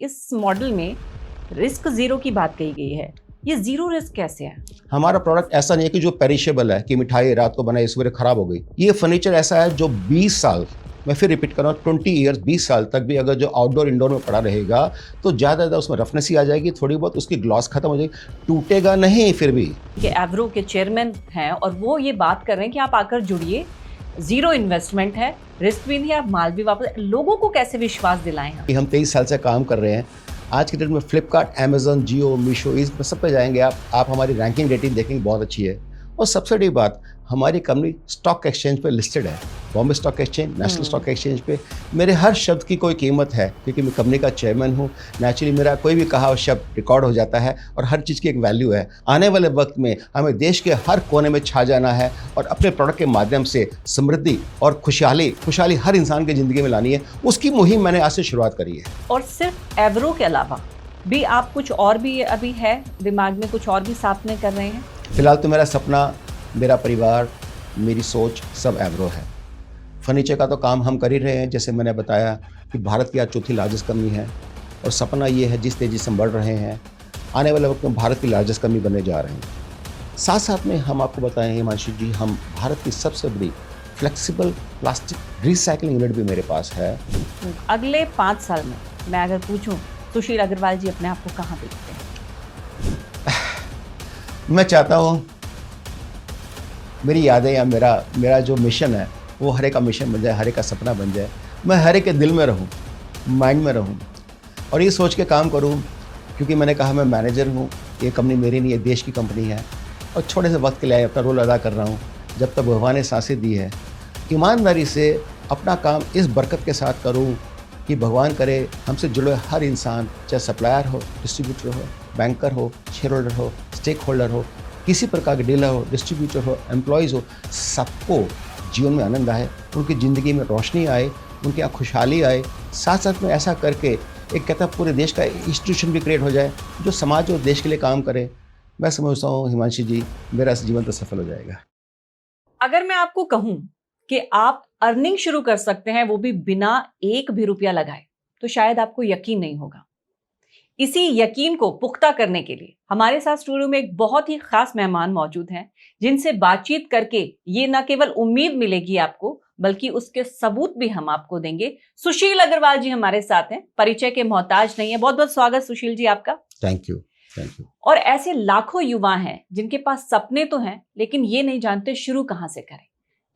इस मॉडल में risk zero की बात कही गई है। ये जीरो रिस्क कैसे है? हमारा प्रोडक्ट ऐसा नहीं है कि जो पेरिशेबल है कि मिठाई रात को बनाई सवेरे खराब हो गई। ये फर्नीचर ऐसा है जो 20 साल, मैं फिर रिपीट कर रहा हूँ, 20 ईयर्स 20 साल तक भी अगर जो आउटडोर इंडोर में पड़ा रहेगा तो ज़्यादा उसमें रफनेस ही आ जाएगी, थोड़ी बहुत उसकी ग्लॉस खत्म हो जाएगी, टूटेगा नहीं फिर भी। कि एवरो के चेयरमैन हैं और वो ये बात कर रहे हैं कि आप आकर जुड़िए, जीरो इन्वेस्टमेंट है, रिस्क भी नहीं है, आप माल भी वापस। लोगों को कैसे विश्वास दिलाएं हम? 23 साल से काम कर रहे हैं। आज के डेट में फ्लिपकार्ट, अमेजन, जियो, मीशो, इस सब पे जाएंगे आप हमारी रैंकिंग रेटिंग देखेंगे, बहुत अच्छी है। और सबसे बड़ी बात, हमारी कंपनी स्टॉक एक्सचेंज पे लिस्टेड है, Bombay stock exchange, national stock exchange पे। मेरे हर शब्द की कोई कीमत है क्योंकि मैं कंपनी का चेयरमैन हूँ। नेचुरली मेरा कोई भी कहा हुआ शब्द रिकॉर्ड हो जाता है और हर चीज़ की एक वैल्यू है। आने वाले वक्त में हमें देश के हर कोने में छा जाना है और अपने प्रोडक्ट के माध्यम से समृद्धि और खुशहाली हर इंसान की ज़िंदगी में लानी है। उसकी मुहिम मैंने आज से शुरुआत करी है। और सिर्फ एवरो के अलावा भी आप कुछ और भी अभी है दिमाग में, कुछ और भी साथ में कर रहे हैं? फिलहाल तो मेरा सपना, मेरा परिवार, मेरी सोच सब एवरो है। फर्नीचर का तो काम हम कर ही रहे हैं, जैसे मैंने बताया कि भारत की आज चौथी लार्जेस्ट कंपनी है और सपना ये है जिस तेज़ी से हम बढ़ रहे हैं, आने वाले वक्त में भारत की लार्जेस्ट कंपनी बनने जा रहे हैं। साथ साथ में हम आपको बताएं हिमांशु जी, हम भारत की सबसे बड़ी फ्लेक्सिबल प्लास्टिक रिसाइकलिंग यूनिट भी मेरे पास है। अगले 5 साल में मैं अगर पूछूं, सुशील अग्रवाल जी अपने आप को कहाँ देखते हैं? मैं चाहता हूँ मेरी यादें या मेरा जो मिशन है वो हर एक का मिशन बन जाए, हर एक का सपना बन जाए। मैं हर एक के दिल में रहूं, माइंड में रहूं और ये सोच के काम करूं, क्योंकि मैंने कहा मैं मैनेजर हूं, ये कंपनी मेरी नहीं है, देश की कंपनी है और छोटे से वक्त के लिए अपना रोल अदा कर रहा हूं। जब तक भगवान ने सांसें दी है, ईमानदारी से अपना काम इस बरकत के साथ करूं कि भगवान करे हमसे जुड़े हर इंसान, चाहे सप्लायर हो, डिस्ट्रीब्यूटर हो, बैंकर हो, शेयर होल्डर हो, स्टेक होल्डर हो, किसी प्रकार के डीलर हो, डिस्ट्रीब्यूटर हो, एम्प्लॉयज़ हो, सबको जीवन में आनंद आए, उनकी ज़िंदगी में रोशनी आए, उनके यहाँ खुशहाली आए। साथ साथ में ऐसा करके एक कहता है पूरे देश का इंस्टीट्यूशन भी क्रिएट हो जाए जो समाज और देश के लिए काम करे। मैं समझता हूँ हिमांशी जी, मेरा जीवन तो सफल हो जाएगा। अगर मैं आपको कहूं कि आप अर्निंग शुरू कर सकते हैं, वो भी बिना एक भी रुपया लगाए, तो शायद आपको यकीन नहीं होगा। इसी यकीन को पुख्ता करने के लिए हमारे साथ स्टूडियो में एक बहुत ही खास मेहमान मौजूद हैं, जिनसे बातचीत करके ये न केवल उम्मीद मिलेगी आपको, बल्कि उसके सबूत भी हम आपको देंगे। सुशील अग्रवाल जी हमारे साथ हैं, परिचय के मोहताज नहीं है। बहुत बहुत स्वागत सुशील जी आपका। Thank you. और ऐसे लाखों युवा हैं जिनके पास सपने तो हैं, लेकिन ये नहीं जानते शुरू कहां से करें।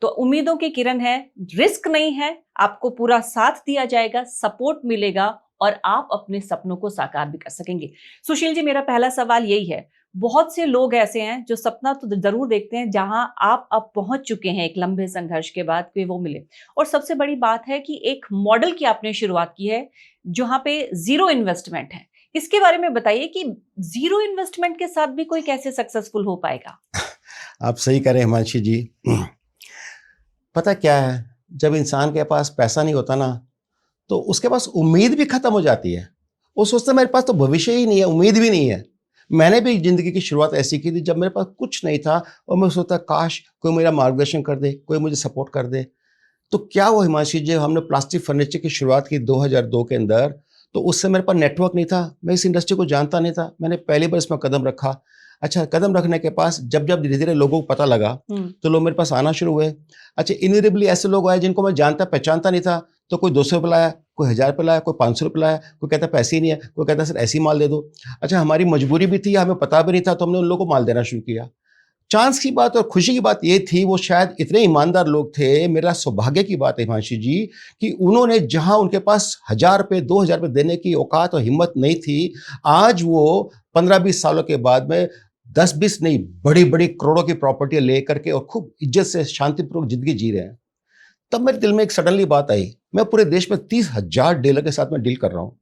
तो उम्मीदों की किरण है, रिस्क नहीं है, आपको पूरा साथ दिया जाएगा, सपोर्ट मिलेगा और आप अपने सपनों को साकार भी कर सकेंगे। सुशील जी, मेरा पहला सवाल यही है, बहुत से लोग ऐसे हैं जो सपना तो जरूर देखते हैं जहां आप अब पहुंच चुके हैं एक लंबे संघर्ष के बाद कि वो मिले। और सबसे बड़ी बात है कि एक मॉडल की आपने शुरुआत की है जहां पे जीरो इन्वेस्टमेंट है। इसके बारे में बताइए कि जीरो इन्वेस्टमेंट के साथ भी कोई कैसे सक्सेसफुल हो पाएगा? आप सही कह रहे हैं हिमांशी जी। पता क्या है, जब इंसान के पास पैसा नहीं होता ना, तो उसके पास उम्मीद भी खत्म हो जाती है। वो सोचता है मेरे पास तो भविष्य ही नहीं है, उम्मीद भी नहीं है। मैंने भी जिंदगी की शुरुआत ऐसी की थी जब मेरे पास कुछ नहीं था और मैं सोचता काश कोई मेरा मार्गदर्शन कर दे, कोई मुझे सपोर्ट कर दे। तो क्या हुआ हिमांशी जी, हमने प्लास्टिक फर्नीचर की शुरुआत की 2002 के अंदर। तो उससे मेरे पास नेटवर्क नहीं था, मैं इस इंडस्ट्री को जानता नहीं था। मैंने पहली बार इसमें कदम रखा। अच्छा, कदम रखने के पास जब जब धीरे धीरे लोगों को पता लगा तो लोग मेरे पास आना शुरू हुए। अच्छा, इनविजिबली ऐसे लोग आए जिनको मैं जानता पहचानता नहीं था। तो कोई 200 रुपये लाया, कोई 1000 रुपये लाया, कोई 500 रुपये लाया, कोई कहता पैसे ही नहीं है, कोई कहता सर ऐसी माल दे दो। अच्छा, हमारी मजबूरी भी थी, हमें पता भी नहीं था, तो हमने उन लोगों को माल देना शुरू किया। चांस की बात और खुशी की बात ये थी, वो शायद इतने ईमानदार लोग थे, मेरा सौभाग्य की बात है हिमांशी जी, कि उन्होंने जहां उनके पास 1000 रुपये 2000 रुपये देने की औकात और हिम्मत नहीं थी, आज वो 15-20 सालों के बाद में 10-20 नहीं, बड़ी बड़ी करोड़ों की प्रॉपर्टी लेकर के और खूब इज्जत से शांतिपूर्वक जिंदगी जी रहे हैं। तब मेरे दिल में एक सडनली बात आई, मैं पूरे देश में 30,000 डीलर के साथ में डील कर रहा हूँ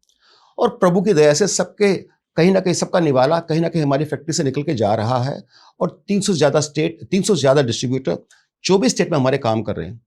और प्रभु की दया से सबके कहीं ना कहीं सबका निवाला कहीं ना कहीं हमारी फैक्ट्री से निकल के जा रहा है और 300 से ज़्यादा स्टेट, 300 से ज़्यादा डिस्ट्रीब्यूटर 24 स्टेट में हमारे काम कर रहे हैं।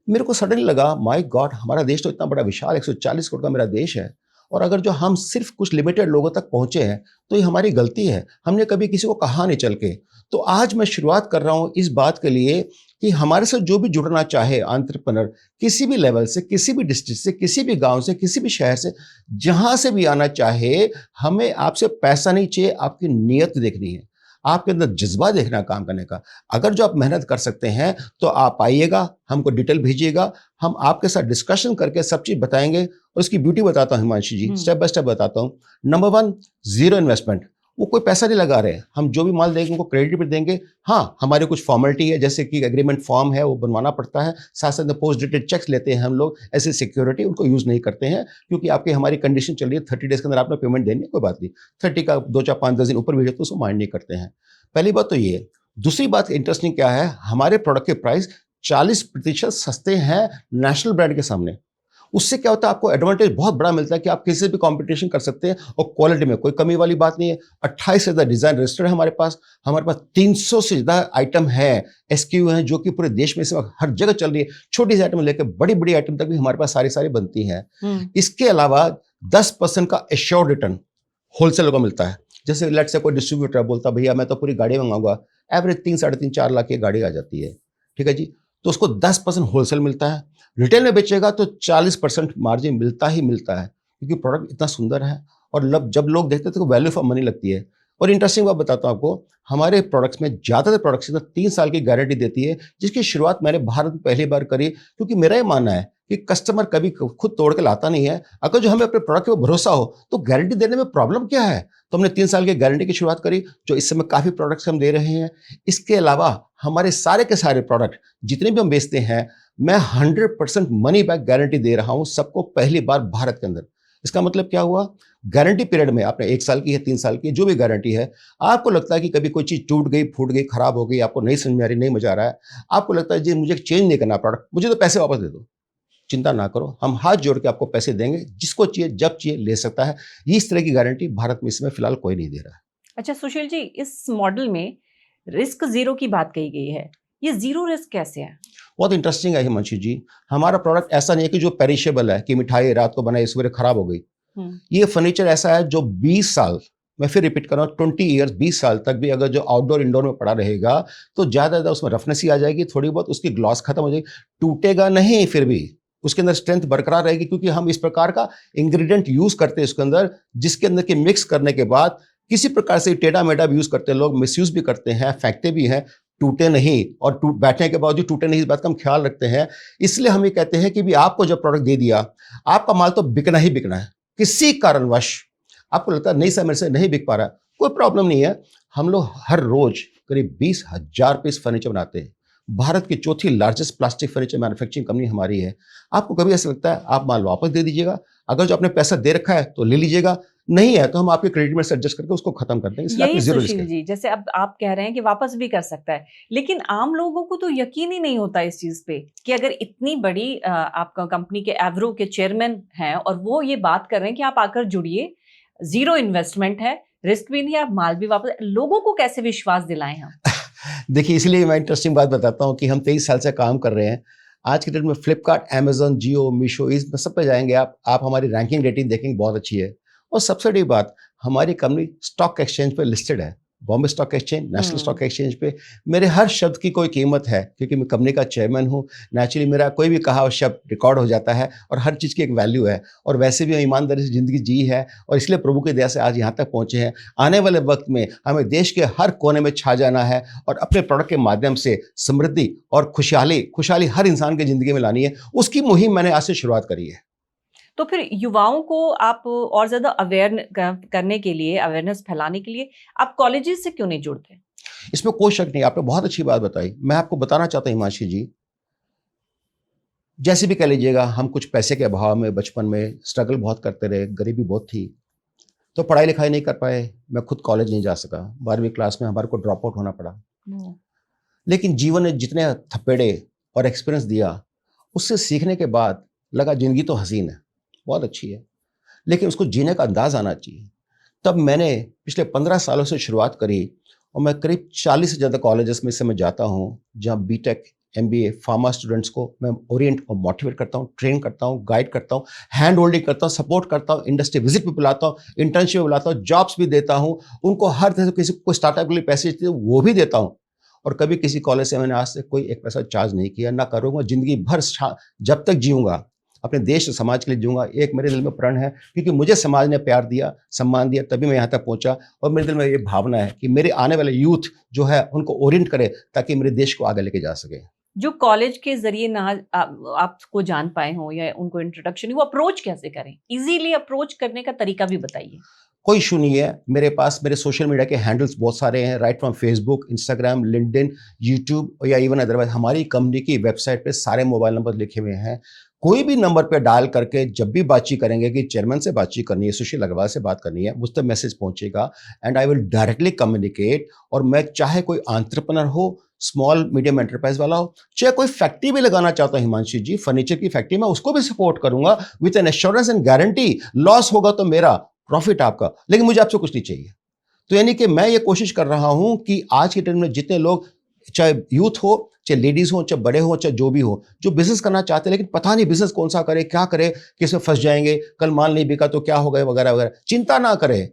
मेरे को सडनली लगा, माय गॉड, हमारा देश तो इतना बड़ा विशाल 140 करोड़ का मेरा देश है और अगर जो हम सिर्फ कुछ लिमिटेड लोगों तक पहुंचे हैं तो ये हमारी गलती है, हमने कभी किसी को कहा नहीं चल के। तो आज मैं शुरुआत कर रहा हूं इस बात के लिए कि हमारे साथ जो भी जुड़ना चाहे एंटरप्रेन्योर, किसी भी लेवल से, किसी भी डिस्ट्रिक्ट से, किसी भी गांव से, किसी भी शहर से, जहां से भी आना चाहे, हमें आपसे पैसा नहीं चाहिए, आपकी नीयत देखनी है, आपके अंदर जज्बा देखना है काम करने का। अगर जो आप मेहनत कर सकते हैं तो आप आइएगा, हमको डिटेल भेजिएगा, हम आपके साथ डिस्कशन करके सब चीज बताएंगे। और उसकी ब्यूटी बताता हूं हिमांशु जी, स्टेप बाय स्टेप बताता हूं। Number 1, zero investment. वो कोई पैसा नहीं लगा रहे हैं, हम जो भी माल देंगे उनको क्रेडिट पे देंगे। हाँ, हमारी कुछ फॉर्मेलिटी है, जैसे कि एग्रीमेंट फॉर्म है वो बनवाना पड़ता है, साथ साथ में पोस्ट डेटेड चेक्स लेते हैं हम लोग एज ए सिक्योरिटी, उनको यूज नहीं करते हैं क्योंकि आपकी हमारी कंडीशन चल रही है 30 डेज के अंदर आपने पेमेंट देनी है, कोई बात नहीं। 30 का 2, 4, 5, 10 दिन ऊपर भी तो उसको माइंड नहीं करते हैं। पहली बात तो ये। दूसरी बात इंटरेस्टिंग क्या है, हमारे प्रोडक्ट के प्राइस 40% सस्ते हैं नेशनल ब्रांड के सामने। उससे क्या होता है, आपको एडवांटेज बहुत बड़ा मिलता है कि आप किसी से भी कंपटीशन कर सकते हैं और क्वालिटी में कोई कमी वाली बात नहीं है। 28 से ज़्यादा डिजाइन रजिस्टर्ड है हमारे पास 300 से ज़्यादा आइटम है, SKU हैं, जो कि पूरे देश में इस वक्त हर जगह चल रही है। छोटी सी आइटम लेकर बड़ी बड़ी आइटम तक भी हमारे पास सारी बनती हैं। इसके अलावा 10% का एश्योर्ड रिटर्न होलसेल को मिलता है। जैसे लेट से कोई डिस्ट्रीब्यूटर बोलता भैया मैं तो पूरी गाड़ी मंगाऊंगा, एवरेज 3, 3.5, 4 लाख की गाड़ी आ जाती है, ठीक है जी, तो उसको 10% होलसेल मिलता है। रिटेल में बेचेगा तो 40% मार्जिन मिलता ही मिलता है, क्योंकि प्रोडक्ट इतना सुंदर है और जब लोग देखते हैं तो वैल्यू फॉर मनी लगती है। और इंटरेस्टिंग बात बताता हूँ आपको, हमारे प्रोडक्ट्स में ज़्यादातर प्रोडक्ट्स 3 साल की गारंटी देती है, जिसकी शुरुआत मैंने भारत में पहली बार करी, क्योंकि मेरा ये मानना है कि कस्टमर कभी खुद तोड़ के लाता नहीं है। अगर जो हमें अपने प्रोडक्ट पे भरोसा हो तो गारंटी देने में प्रॉब्लम क्या है। तो हमने 3 साल की गारंटी की शुरुआत करी, जो इस समय काफ़ी प्रोडक्ट्स हम दे रहे हैं। इसके अलावा हमारे सारे के सारे प्रोडक्ट जितने भी हम बेचते हैं, मैं 100% मनी बैक गारंटी दे रहा हूं सबको, पहली बार भारत के अंदर। इसका मतलब क्या हुआ, गारंटी पीरियड में आपने 1 साल की है, 3 साल की, जो भी गारंटी है, आपको लगता है कि कभी कोई चीज टूट गई, फूट गई, खराब हो गई, आपको नहीं समझ में आ रही, नहीं मजा आ रहा है, आपको लगता है जी मुझे चेंज नहीं करना प्रोडक्ट, मुझे तो पैसे वापस दे दो, चिंता ना करो, हम हाथ जोड़ के आपको पैसे देंगे, जिसको चाहिए जब चाहिए ले सकता है। इस तरह की गारंटी भारत में इसमें फिलहाल कोई नहीं दे रहा है। अच्छा सुशील जी, इस मॉडल में रिस्क जीरो की बात कही गई है, ये जीरो रिस्क कैसे है? बहुत इंटरेस्टिंग है हिमांशु जी। हमारा प्रोडक्ट ऐसा नहीं है कि जो पेरिशेबल है, कि मिठाई रात को बनाई सवेरे खराब हो गई। ये फर्नीचर ऐसा है जो 20 साल, मैं फिर रिपीट कर रहा हूँ, 20 ईयर्स, 20 साल तक भी अगर जो आउटडोर इंडोर में पड़ा रहेगा तो ज़्यादा उसमें रफनेस ही आ जाएगी, थोड़ी बहुत उसकी ग्लॉस खत्म हो जाएगी, टूटेगा नहीं, फिर भी उसके अंदर स्ट्रेंथ बरकरार रहेगी, क्योंकि हम इस प्रकार का इंग्रेडिएंट यूज करते हैं इसके अंदर, जिसके अंदर के मिक्स करने के बाद किसी प्रकार से टेढ़ा मेढ़ा भी यूज करते हैं लोग, मिसयूज भी करते हैं, फेंकते भी हैं, टूटे नहीं, और बैठने के बाद भी टूटे नहीं, इस बात का हम ख्याल रखते हैं। इसलिए हम ये कहते हैं कि भी आपको जब प्रोडक्ट दे दिया, आपका माल तो बिकना ही बिकना है। किसी कारणवश आपको लगता है नहीं सर मेरे से नहीं बिक पा रहा, कोई प्रॉब्लम नहीं है। हम लोग हर रोज करीब 20,000 पीस फर्नीचर बनाते हैं। भारत की चौथी largest plastic furniture manufacturing company हमारी है। आपको कभी ऐसा लगता है आप माल वापस दे दीजिएगा, अगर जो आपने पैसा दे रखा है तो ले लीजिएगा, नहीं है तो हम आपके क्रेडिट में से एडजस्ट करके उसको खत्म कर देंगे। यही सुशील जी, जैसे अब आप कह रहे हैं कि वापस भी कर सकता है, लेकिन आम लोगों को तो यकीन ही नहीं होता इस चीज पे कि अगर इतनी बड़ी आपका कंपनी के एवरो के चेयरमैन हैं और वो ये बात कर रहे हैं कि आप आकर जुड़िए, जीरो इन्वेस्टमेंट है, रिस्क भी नहीं है, आप माल भी वापस, लोगों को कैसे विश्वास दिलाएं हम? देखिए, इसलिए मैं इंटरेस्टिंग बात बताता हूँ कि हम 23 साल से काम कर रहे हैं। आज के डेट में फ्लिपकार्ट, अमेजोन, जियो, मीशो, इस सब पे जाएंगे आप हमारी रैंकिंग रेटिंग देखेंगे, बहुत अच्छी है। और सबसे बड़ी बात, हमारी कंपनी स्टॉक एक्सचेंज पे लिस्टेड है, Bombay stock exchange, national stock exchange पे। मेरे हर शब्द की कोई कीमत है, क्योंकि मैं कंपनी का चेयरमैन हूँ। नेचुरली मेरा कोई भी कहा शब्द रिकॉर्ड हो जाता है और हर चीज़ की एक वैल्यू है, और वैसे भी ईमानदारी से ज़िंदगी जी है, और इसलिए प्रभु की दया से आज यहाँ तक पहुँचे हैं। आने वाले वक्त में हमें देश के हर कोने में छा जाना है और अपने प्रोडक्ट के माध्यम से समृद्धि और खुशहाली हर इंसान की ज़िंदगी में लानी है। उसकी मुहिम मैंने आज से शुरुआत करी है। तो फिर युवाओं को आप और ज्यादा अवेयर करने के लिए, अवेयरनेस फैलाने के लिए आप कॉलेजेस से क्यों नहीं जुड़ते? इसमें कोई शक नहीं, आपने बहुत अच्छी बात बताई। मैं आपको बताना चाहता हूं हिमांशी जी, जैसे भी कह लीजिएगा, हम कुछ पैसे के अभाव में बचपन में स्ट्रगल बहुत करते रहे, गरीबी बहुत थी, तो पढ़ाई लिखाई नहीं कर पाए। मैं खुद कॉलेज नहीं जा सका, 12वीं क्लास में हमारे को ड्रॉप आउट होना पड़ा। लेकिन जीवन ने जितने थपेड़े और एक्सपीरियंस दिया, उससे सीखने के बाद लगा जिंदगी तो हसीन है, बहुत अच्छी है, लेकिन उसको जीने का अंदाज आना चाहिए। तब मैंने पिछले 15 सालों से शुरुआत करी, और मैं करीब 40 से ज़्यादा कॉलेजेस में से मैं जाता हूँ, जहाँ बीटेक, MBA, फार्मा स्टूडेंट्स को मैं ओरिएंट और मोटिवेट करता हूँ, ट्रेन करता हूँ, गाइड करता हूँ, हैंड होल्डिंग करता हूँ, सपोर्ट करता हूँ, इंडस्ट्री विजिट भी बुलाता हूँ, इंटर्नशिप भी बुलाता हूँ, जॉब्स भी देता हूँ, उनको हर तरह से किसी को स्टार्टअप के लिए पैसे चाहिए वो भी देता हूँ। और कभी किसी कॉलेज से मैंने आज तक कोई एक पैसा चार्ज नहीं किया, ना करूँगा, जिंदगी भर जब तक जीऊँगा अपने देश और समाज के लिए जीऊँगा। एक मेरे दिल में प्रण है, क्योंकि मुझे समाज ने प्यार दिया, सम्मान दिया, तभी मैं यहाँ तक पहुँचा। और मेरे दिल में ये भावना है कि मेरे आने वाले यूथ जो है उनको ओरिएंट करे, ताकि मेरे देश को आगे लेके जा सके। जो कॉलेज के जरिए ना आपको जान पाए हो या उनको इंट्रोडक्शन, वो अप्रोच कैसे करें? इजीली अप्रोच करने का तरीका भी बताइए। कोई इशू नहीं है, मेरे पास मेरे सोशल मीडिया के हैंडल्स बहुत सारे हैं, right from Facebook, Instagram, LinkedIn, YouTube या इवन अदरवाइज हमारी कंपनी की वेबसाइट पे सारे मोबाइल नंबर लिखे हुए हैं। कोई भी नंबर पे डायल करके जब भी बातचीत करेंगे कि चेयरमैन से बातचीत करनी है, सुशील अग्रवाल से बात करनी है, मुझ तक मैसेज पहुंचेगा and I will directly communicate. और मैं चाहे कोई एंटरप्रेन्योर हो, स्मॉल मीडियम एंटरप्राइज वाला हो, चाहे कोई फैक्ट्री भी लगाना चाहता है हिमांशु जी, फर्नीचर की फैक्ट्री, मैं उसको भी सपोर्ट करूंगा with N assurance and guarantee. Loss होगा तो मेरा, प्रॉफिट आपका, लेकिन मुझे आपसे कुछ नहीं चाहिए। तो यानी कि मैं ये कोशिश कर रहा हूं कि आज के टाइम में जितने लोग, चाहे यूथ हो, चाहे लेडीज हो, चाहे बड़े हो, चाहे जो भी हो, जो बिजनेस करना चाहते हैं लेकिन पता नहीं बिजनेस कौन सा करे, क्या करे, किस में फंस जाएंगे, कल माल नहीं बिका तो क्या होगा, वगैरह वगैरह, चिंता ना करें।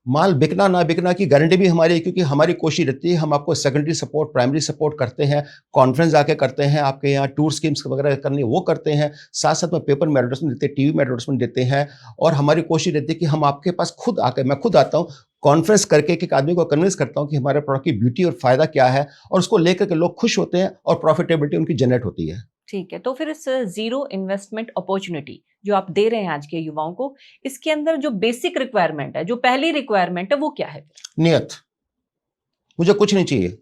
माल बिकना ना बिकना की गारंटी भी हमारी है, क्योंकि हमारी कोशिश रहती है हम आपको सेकेंडरी सपोर्ट, प्राइमरी सपोर्ट करते हैं, कॉन्फ्रेंस जाके करते हैं, आपके यहाँ टूर स्कीम्स वगैरह करनी वो करते हैं, साथ साथ में पेपर में एडवर्टाइजमेंट देते हैं, टीवी में एडवर्टाइजमेंट देते हैं। और हमारी कोशिश रहती है कि हम आपके पास खुद आकर, मैं खुद आता हूँ, कॉन्फ्रेंस करके एक आदमी को कन्विंस करता हूँ कि हमारे प्रोडक्ट की ब्यूटी और फायदा क्या है, और उसको लेकर के लोग खुश होते हैं और प्रॉफिटेबिलिटी उनकी जनरेट होती है। ठीक है, तो फिर इस जीरो इन्वेस्टमेंट अपॉर्चुनिटी जो आप दे रहे हैं आज के युवाओं को, इसके अंदर जो बेसिक रिक्वायरमेंट है, जो पहली रिक्वायरमेंट है, वो क्या है? नियत। मुझे कुछ नहीं चाहिए,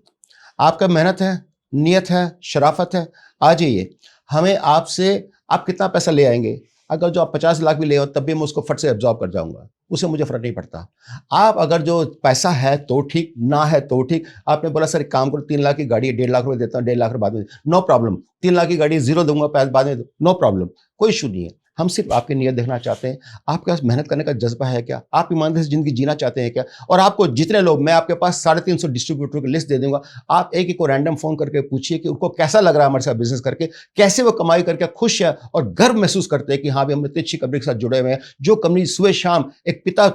आपका मेहनत है, नियत है, शराफत है, आ जाइए। हमें आपसे, आप कितना पैसा ले आएंगे, अगर जो आप 50 लाख भी ले आओ तब भी मैं उसको फट से एब्जॉर्ब कर जाऊंगा, उससे मुझे फर्क नहीं पड़ता। आप अगर जो पैसा है तो ठीक, ना है तो ठीक। आपने बोला सर एक काम करो, 3 लाख की गाड़ी है, 1.5 लाख रुपए देता हूँ, 1.5 लाख रुपए बाद में, नो प्रॉब्लम। 3 लाख की गाड़ी जीरो दूंगा, पैसे बाद में, नो प्रॉब्लम, कोई इशू नहीं है। हम सिर्फ आपकी नीयत देखना चाहते हैं, आपके पास मेहनत करने का जज्बा है क्या, आप ईमानदारी से जिंदगी जीना चाहते हैं क्या। और आपको जितने लोग, मैं आपके पास 350 डिस्ट्रीब्यूटर की लिस्ट दे दूंगा, आप एक एक को रैंडम फोन करके पूछिए कि उनको कैसा लग रहा है हमारे साथ बिजनेस करके, कैसे वो कमाई करके खुश है और गर्व महसूस करते हैं कि हाँ भी हम इतनी अच्छी कंपनी के साथ जुड़े हुए हैं। जो कंपनी सुबह शाम एक पिता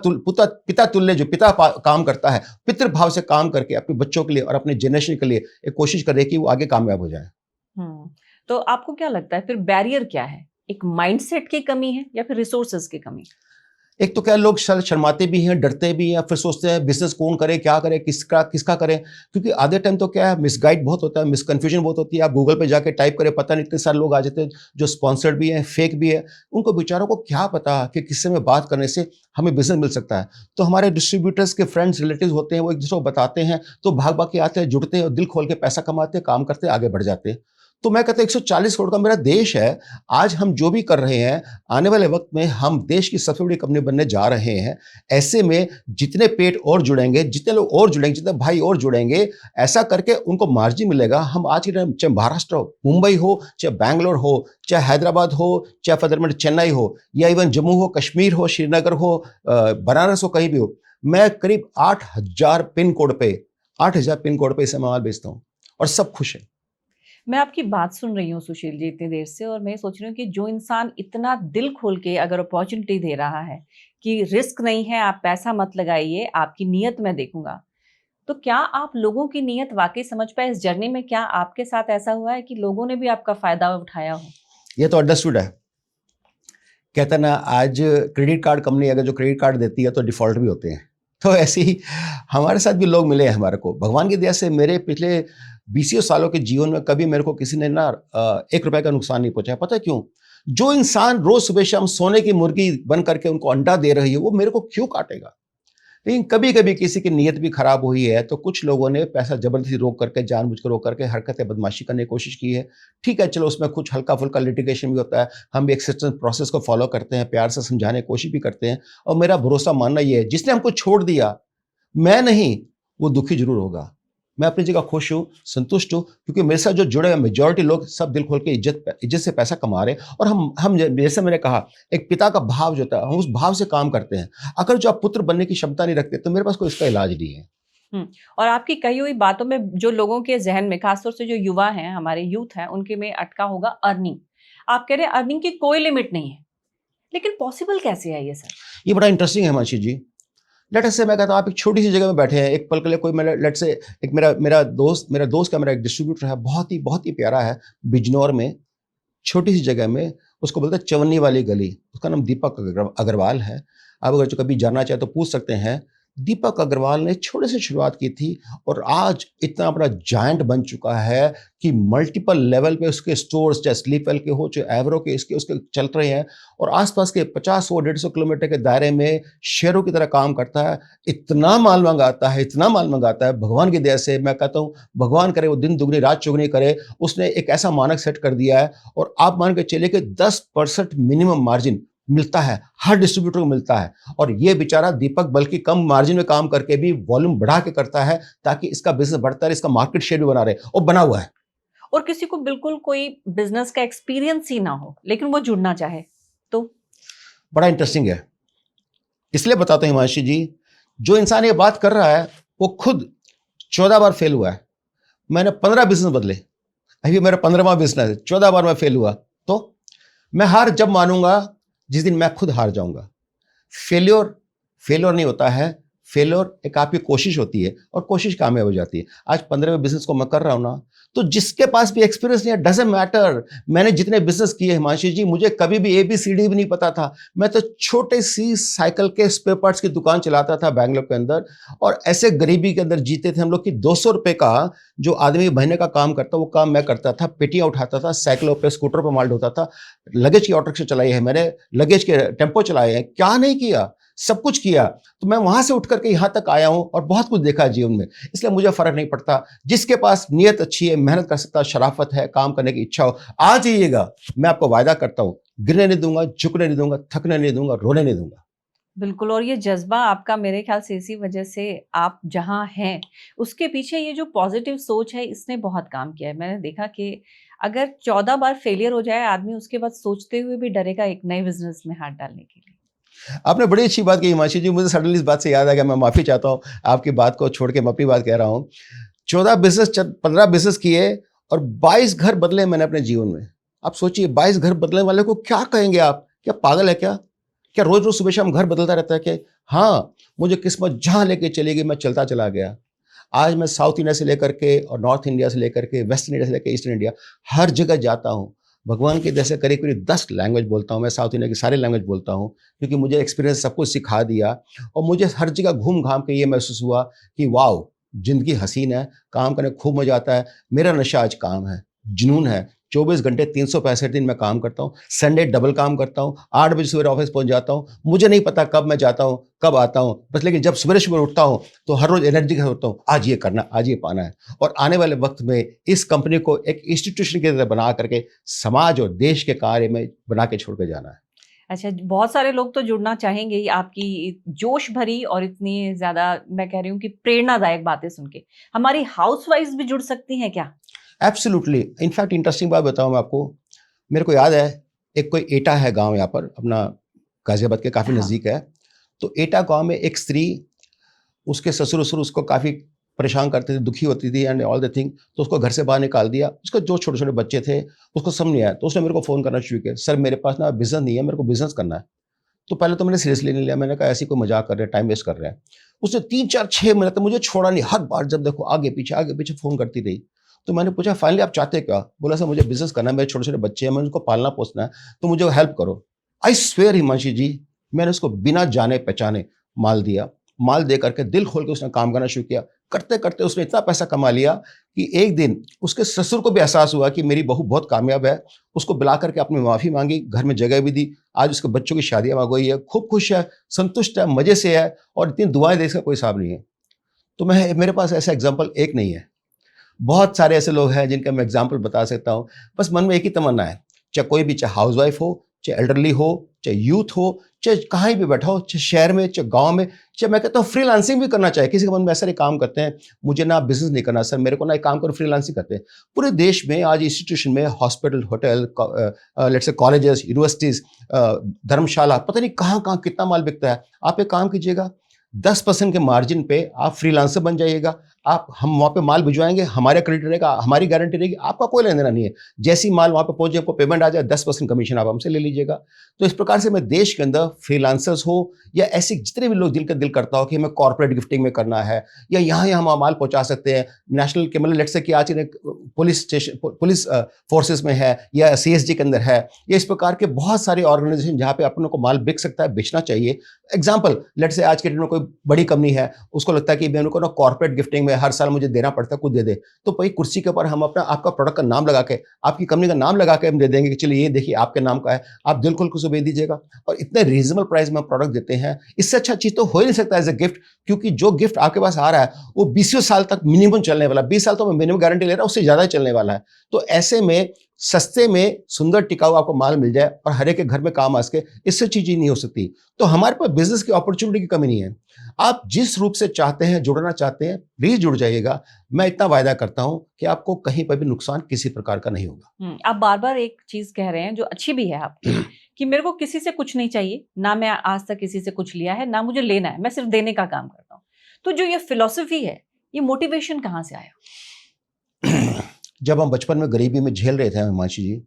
तुल्य, जो पिता काम करता है, पितृभाव से काम करके अपने बच्चों के लिए और अपने जनरेशन के लिए एक कोशिश करे कि वो आगे कामयाब हो जाए। तो आपको क्या लगता है फिर बैरियर क्या है? एक माइंडसेट की कमी है या फिर रिसोर्सेज की कमी? एक तो क्या, लोग शर्माते भी हैं, डरते भी हैं, फिर सोचते हैं बिजनेस कौन करे, क्या करे, किसका करे। क्योंकि आधे टाइम तो क्या है, मिसगाइड बहुत होता है, मिसकन्फ्यूजन बहुत होती है। आप गूगल पे जाके टाइप करें, पता नहीं इतने सारे लोग आ जाते हैं जो स्पॉन्सर्ड भी हैं, फेक भी है। उनको बेचारों को क्या पता कि किससे में बात करने से हमें बिजनेस मिल सकता है। तो हमारे डिस्ट्रीब्यूटर्स के फ्रेंड्स रिलेटिव होते हैं, वो एक दूसरे को बताते हैं, तो भाग भाग के आते हैं, जुड़ते हैं और दिल खोल के पैसा कमाते हैं, काम करते हैं, आगे बढ़ जाते हैं। तो मैं कहता हूं 140 करोड़ का मेरा देश है। आज हम जो भी कर रहे हैं, आने वाले वक्त में हम देश की सबसे बड़ी कंपनी बनने जा रहे हैं। ऐसे में जितने पेट और जुड़ेंगे, जितने लोग और जुड़ेंगे, जितने भाई और जुड़ेंगे, ऐसा करके उनको मार्जिन मिलेगा। हम आज के टाइम, चाहे महाराष्ट्र हो, मुंबई हो, चाहे बैंगलोर हो, चाहे हैदराबाद हो, चाहे फर्दरमेंट चेन्नई हो, या इवन जम्मू हो, कश्मीर हो, श्रीनगर हो, बनारस हो, कहीं भी हो, मैं करीब 8,000 पिन कोड पे इसे माल बेचता हूँ और सब खुश है। मैं आपकी बात सुन रही हूँ सुशील जी इतनी देर से, और मैं सोच रही हूँ कि जो इंसान इतना दिल खोल के अगर अपॉर्चुनिटी दे रहा है कि रिस्क नहीं है, आप पैसा मत लगाइए, आपकी नीयत मैं देखूंगा, तो क्या आप लोगों की नीयत वाकई समझ पाए इस जर्नी में? क्या आपके साथ ऐसा हुआ है कि लोगों ने भी आपका फायदा उठाया हो? ये तो अंडरस्टूड है। कहते ना, आज क्रेडिट कार्ड कंपनी अगर जो क्रेडिट कार्ड देती है तो डिफॉल्ट भी होते हैं। तो ऐसे ही हमारे साथ भी लोग मिले हैं हमारे को। भगवान की दया से मेरे पिछले 20 सालों के जीवन में कभी मेरे को किसी ने ना 1 रुपए का नुकसान नहीं पहुंचाया। पता है क्यों? जो इंसान रोज सुबह शाम सोने की मुर्गी बन करके उनको अंडा दे रही है, वो मेरे को क्यों काटेगा? लेकिन कभी कभी किसी की नीयत भी खराब हुई है, तो कुछ लोगों ने पैसा जबरदस्ती रोक करके, जानबूझकर रोक करके हरकतें, बदमाशी करने की कोशिश की है। ठीक है, चलो उसमें कुछ हल्का फुल्का लिटिगेशन भी होता है। हम भी एक सिस्टम प्रोसेस को फॉलो करते हैं, प्यार से समझाने की कोशिश भी करते हैं। और मेरा भरोसा मानना ये है, जिसने हमको छोड़ दिया, मैं नहीं, वो दुखी जरूर होगा। मैं अपनी जगह खुश हूँ, संतुष्ट हूँ, क्योंकि मेरे साथ जो जुड़े हैं मेजॉरिटी लोग सब दिल खोल के इज्जत से पैसा कमा रहे हैं। और हम जैसे मैंने कहा, एक पिता का भाव जो होता है, हम उस भाव से काम करते हैं। अगर जो आप पुत्र बनने की क्षमता नहीं रखते, तो मेरे पास कोई इसका इलाज नहीं है। और आपकी कही हुई बातों में जो लोगों के जहन में, खासतौर से जो युवा हैं, हमारे यूथ हैं, उनके में अटका होगा अर्निंग। आप कह रहे हैं अर्निंग की कोई लिमिट नहीं है, लेकिन पॉसिबल कैसे है ये सर? ये बड़ा इंटरेस्टिंग है हिमांशी जी। लेट अस से मैं कहता हूँ आप एक छोटी सी जगह में बैठे हैं, एक पल के लिए कोई मेरा लेट से एक मेरा दोस्त का एक डिस्ट्रीब्यूटर है, बहुत ही प्यारा है, बिजनौर में छोटी सी जगह में, उसको बोलते हैं चवन्नी वाली गली, उसका नाम दीपक अग्रवाल है। आप अगर जो कभी जानना चाहे तो पूछ सकते हैं। दीपक अग्रवाल ने छोटे से शुरुआत की थी और आज इतना बड़ा जायंट बन चुका है कि मल्टीपल लेवल पे उसके स्टोर्स, चाहे स्लीपवेल के हो, चाहे एवरो के, इसके उसके चल रहे हैं और आसपास के 50-100-150 किलोमीटर के दायरे में शेरों की तरह काम करता है। इतना माल मंगाता है भगवान की दया से। मैं कहता हूँ भगवान करे वो दिन दुगनी रात चौगुनी करे। उसने एक ऐसा मानक सेट कर दिया है और आप मान के चलिए कि 10% मिनिमम मार्जिन मिलता है, हर डिस्ट्रीब्यूटर को मिलता है। और ये बेचारा दीपक बल्कि कम मार्जिन में काम करके भी वॉल्यूम बढ़ा के करता है ताकि इसका बिजनेस बढ़ता रहे, इसका मार्केट शेयर भी बना रहे, और बना हुआ है। और किसी को बिल्कुल कोई बिजनेस का एक्सपीरियंस ही ना हो लेकिन वो जुड़ना चाहे तो? बड़ा इंटरेस्टिंग है, इसलिए बताता हूं हिमांशी जी। जो इंसान ये बात कर रहा है वो खुद 14 बार फेल हुआ है। मैंने 15 बिजनेस बदले, अभी मेरा 15वां बिजनेस है, 14 बार मैं फेल हुआ। तो मैं हार जब मानूंगा जिस दिन मैं खुद हार जाऊंगा। फेल्योर नहीं होता है, फेल्योर एक आपकी कोशिश होती है और कोशिश कामयाब हो जाती है। आज 15वें बिजनेस को मैं कर रहा हूं ना, तो जिसके पास भी एक्सपीरियंस नहीं है, डजंट मैटर। मैंने जितने बिजनेस किए हिमांशी जी, मुझे कभी भी ABCD भी नहीं पता था। मैं तो छोटे सी साइकिल के स्पेयर पार्ट्स की दुकान चलाता था बैंगलोर के अंदर, और ऐसे गरीबी के अंदर जीते थे हम लोग कि 200 रुपए का जो आदमी महीने का काम करता वो काम मैं करता था। पेटियां उठाता था, साइकिलों पे, स्कूटर पर माल ढोता था। लगेज की ऑटो रिक्शा चलाई है मैंने, लगेज के टेम्पो चलाए हैं, क्या नहीं किया, सब कुछ किया। तो मैं वहां से उठ करके यहां तक आया हूं और बहुत कुछ देखा है जीवन में, इसलिए मुझे फर्क नहीं पड़ता। जिसके पास नियत अच्छी है, मेहनत कर सकता, शराफत है, काम करने की इच्छा हो, आ जाइएगा। मैं आपको वायदा करता हूं, गिरने नहीं दूंगा, झुकने नहीं दूंगा, थकने नहीं दूंगा, रोने नहीं दूंगा। बिल्कुल। और ये जज्बा आपका मेरे ख्याल से इसी वजह से आप जहां हैं उसके पीछे ये जो पॉजिटिव सोच है इसने बहुत काम किया है। मैंने देखा कि अगर 14 बार फेलियर हो जाए आदमी, उसके बाद सोचते हुए भी डरेगा एक नए बिजनेस में हाथ डालने के लिए। आपने बड़ी अच्छी बात की हिमांशी जी, मुझे सडनली इस बात से याद आ गया। मैं माफी चाहता हूँ, आपकी बात को छोड़ के मैं अपनी बात कह रहा हूँ। 15 बिजनेस किए और 22 घर बदले मैंने अपने जीवन में। आप सोचिए, 22 घर बदलने वाले को क्या कहेंगे आप? क्या पागल है क्या? क्या रोज रोज सुबह शाम घर बदलता रहता है क्या? हाँ, मुझे किस्मत जहां लेके चलेगी मैं चलता चला गया। आज मैं साउथ इंडिया से लेकर के और नॉर्थ इंडिया से लेकर के वेस्टर्न इंडिया से लेकर ईस्टर्न इंडिया, हर जगह जाता हूँ। भगवान के जैसे करीब करीब 10 लैंग्वेज बोलता हूँ मैं, साउथ इंडिया की सारी लैंग्वेज बोलता हूँ, क्योंकि मुझे एक्सपीरियंस सब कुछ सिखा दिया। और मुझे हर जगह घूम घाम के ये महसूस हुआ कि वाओ, जिंदगी हसीन है, काम करने खूब मजा आता है। मेरा नशा आज काम है, जुनून है। 24 घंटे 365 दिन मैं काम करता हूँ, संडे डबल काम करता हूँ, 8 बजे सवेरे ऑफिस पहुंच जाता हूँ। मुझे नहीं पता कब मैं जाता हूँ, कब आता हूँ, बस लेकिन जब सवेरे सुबह उठता हूँ तो हर रोज एनर्जी के साथ उठता हूँ, आज ये करना, आज ये पाना है। और आने वाले वक्त में इस कंपनी को एक इंस्टीट्यूशन की तरह बना करके समाज और देश के कार्य में बना के छोड़ के जाना है। अच्छा, बहुत सारे लोग तो जुड़ना चाहेंगे ही आपकी जोश भरी और इतनी ज्यादा, मैं कह रही हूँ कि प्रेरणादायक बातें सुन के। हमारी हाउसवाइफ्स भी जुड़ सकती हैं क्या? एब्सोल्युटली। इनफैक्ट इंटरेस्टिंग बात बताऊं मैं आपको, मेरे को याद है, एक कोई एटा है गांव यहाँ पर अपना, गाजियाबाद के काफ़ी हाँ। नज़दीक है। तो एटा गांव में एक स्त्री, उसके ससुर ससुर उसको काफ़ी परेशान करते थे, दुखी होती थी एंड ऑल द थिंग। तो उसको घर से बाहर निकाल दिया। उसके जो छोटे छोटे बच्चे थे उसको समझ नहीं आया, तो उसने मेरे को फ़ोन करना शुरू किया, सर मेरे पास ना बिजनेस नहीं है, मेरे को बिजनेस करना है। तो पहले तो मैंने सीरियसली नहीं लिया, मैंने कहा ऐसी कोई मजाक कर रहे हैं, टाइम वेस्ट कर रहे हैं। उसने 3-4-6 महीने तक मुझे छोड़ा नहीं, हर बार जब देखो आगे पीछे फ़ोन करती रही। तो मैंने पूछा फाइनली आप चाहते क्या? बोला सर मुझे बिजनेस करना है, मेरे छोटे छोटे बच्चे हैं, मैं उनको पालना पोसना है, तो मुझे हेल्प करो। आई स्वेयर हिमांशी जी, मैंने उसको बिना जाने पहचाने माल दिया। माल दे करके दिल खोल के उसने काम करना शुरू किया। करते करते उसने इतना पैसा कमा लिया कि एक दिन उसके ससुर को भी एहसास हुआ कि मेरी बहू बहुत कामयाब है। उसको बुला करके अपनी माफ़ी मांगी, घर में जगह भी दी। आज उसके बच्चों की शादियाँ हो गई है, खूब खुश है, संतुष्ट है, मज़े से है, और इतनी दुआएं दे इसका कोई हिसाब नहीं है। तो मेरे पास ऐसा एग्जाम्पल एक नहीं है, बहुत सारे ऐसे लोग हैं जिनका मैं एग्जाम्पल बता सकता हूँ। बस मन में एक ही तमन्ना है, चाहे कोई भी, चाहे हाउसवाइफ हो, चाहे एल्डरली हो, चाहे यूथ हो, चाहे कहीं भी बैठा हो, चाहे शहर में, चाहे गांव में, चाहे मैं कहता हूँ फ्रीलांसिंग भी करना चाहे। किसी के मन में ऐसा नहीं काम करते हैं मुझे ना बिजनेस नहीं करना सर, मेरे को ना एक काम करो, फ्रीलांसिंग करते हैं। पूरे देश में आज इंस्टीट्यूशन में, hospital, hotel, let's say colleges, universities, dharamshala, पता नहीं कहाँ कहाँ कितना माल बिकता है। आप एक काम कीजिएगा, 10% के मार्जिन पे आप फ्रीलांसर बन जाइएगा, हम वहाँ पे माल भिजवाएंगे, हमारे क्रेडिट रहेगा, हमारी गारंटी रहेगी, आपका कोई लेना देना नहीं है। जैसी माल वहाँ पे पहुंचे, आपको पेमेंट आ जाए, 10% कमीशन आप हमसे ले लीजिएगा। तो इस प्रकार से मैं देश के अंदर फ्रीलांसर्स हो या ऐसे जितने भी लोग दिल करता हो कि हमें कॉर्पोरेट गिफ्टिंग में करना है या यहाँ हम माल पहुंचा सकते हैं नेशनल के, मतलब लेट से कि आज पुलिस स्टेशन, पुलिस फोर्सेस में है या CSG के अंदर है, या इस प्रकार के बहुत सारे ऑर्गेनाइजेशन जहाँ पे अपनों को माल बिक सकता है, बेचना चाहिए। एग्जाम्पल, लेट से आज के डेट में कोई बड़ी कंपनी है, उसको लगता है कि मेरे को ना कॉर्पोरेट गिफ्टिंग में हर साल मुझे देना पड़ता है, कुछ दे दे, तो भाई कुर्सी के ऊपर हम अपना आपका प्रोडक्ट का नाम लगा के, आपकी कंपनी का नाम लगा के हम दे देंगे कि चलिए ये देखिए आपके नाम का है, आप दिल खोल के बेच दीजिएगा। और इतने रीजनेबल प्राइस में प्रोडक्ट देते हैं, इससे अच्छा चीज तो हो ही नहीं सकता एज ए गिफ्ट, क्योंकि जो गिफ्ट आपके पास आ रहा है वो 20 साल तक मिनिमम चलने वाला, 20 साल तो मैं मिनिमम गारंटी ले रहा हूं, उससे ज्यादा ही चलने वाला है। तो ऐसे में सस्ते में सुंदर टिकाऊ आपको माल मिल जाए और हर एक के घर में काम आ सके, इससे चीज ही नहीं हो सकती। तो हमारे पास बिजनेस की अपॉर्चुनिटी की कमी नहीं है। आप जिस रूप से चाहते हैं, जुड़ना चाहते हैं, प्लीज जुड़ जाइएगा। मैं इतना वायदा करता हूं कि आपको कहीं पर भी नुकसान किसी प्रकार का नहीं होगा। आप बार बार एक चीज कह रहे हैं जो अच्छी भी है आपकी, कि मेरे को किसी से कुछ नहीं चाहिए, ना मैं आज तक किसी से कुछ लिया है, ना मुझे लेना है, मैं सिर्फ देने का काम करता हूँ। तो जो ये फिलॉसफी है, ये मोटिवेशन कहाँ से आया? जब हम बचपन में गरीबी में झेल रहे थे हिमांशी जी,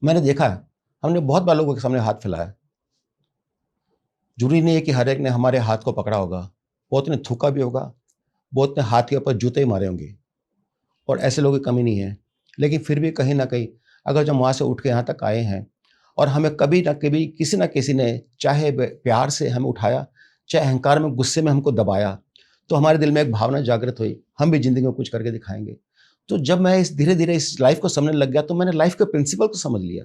मैंने देखा है, हमने बहुत बार लोगों के सामने हाथ फैलाया। जरूरी नहीं है कि हर एक ने हमारे हाथ को पकड़ा होगा, बहुत ने थूका भी होगा, बहुत ने हाथ के ऊपर जूते ही मारे होंगे, और ऐसे लोगों की कमी नहीं है। लेकिन फिर भी कहीं ना कहीं अगर जब वहाँ से उठ के यहाँ तक आए हैं और हमें कभी ना कभी किसी ना किसी ने चाहे प्यार से हमें उठाया, चाहे अहंकार में गुस्से में हमको दबाया, तो हमारे दिल में एक भावना जागृत हुई, हम भी जिंदगी में कुछ करके दिखाएंगे। तो जब मैं इस धीरे धीरे इस लाइफ को समझने लग गया, तो मैंने लाइफ के प्रिंसिपल को समझ लिया।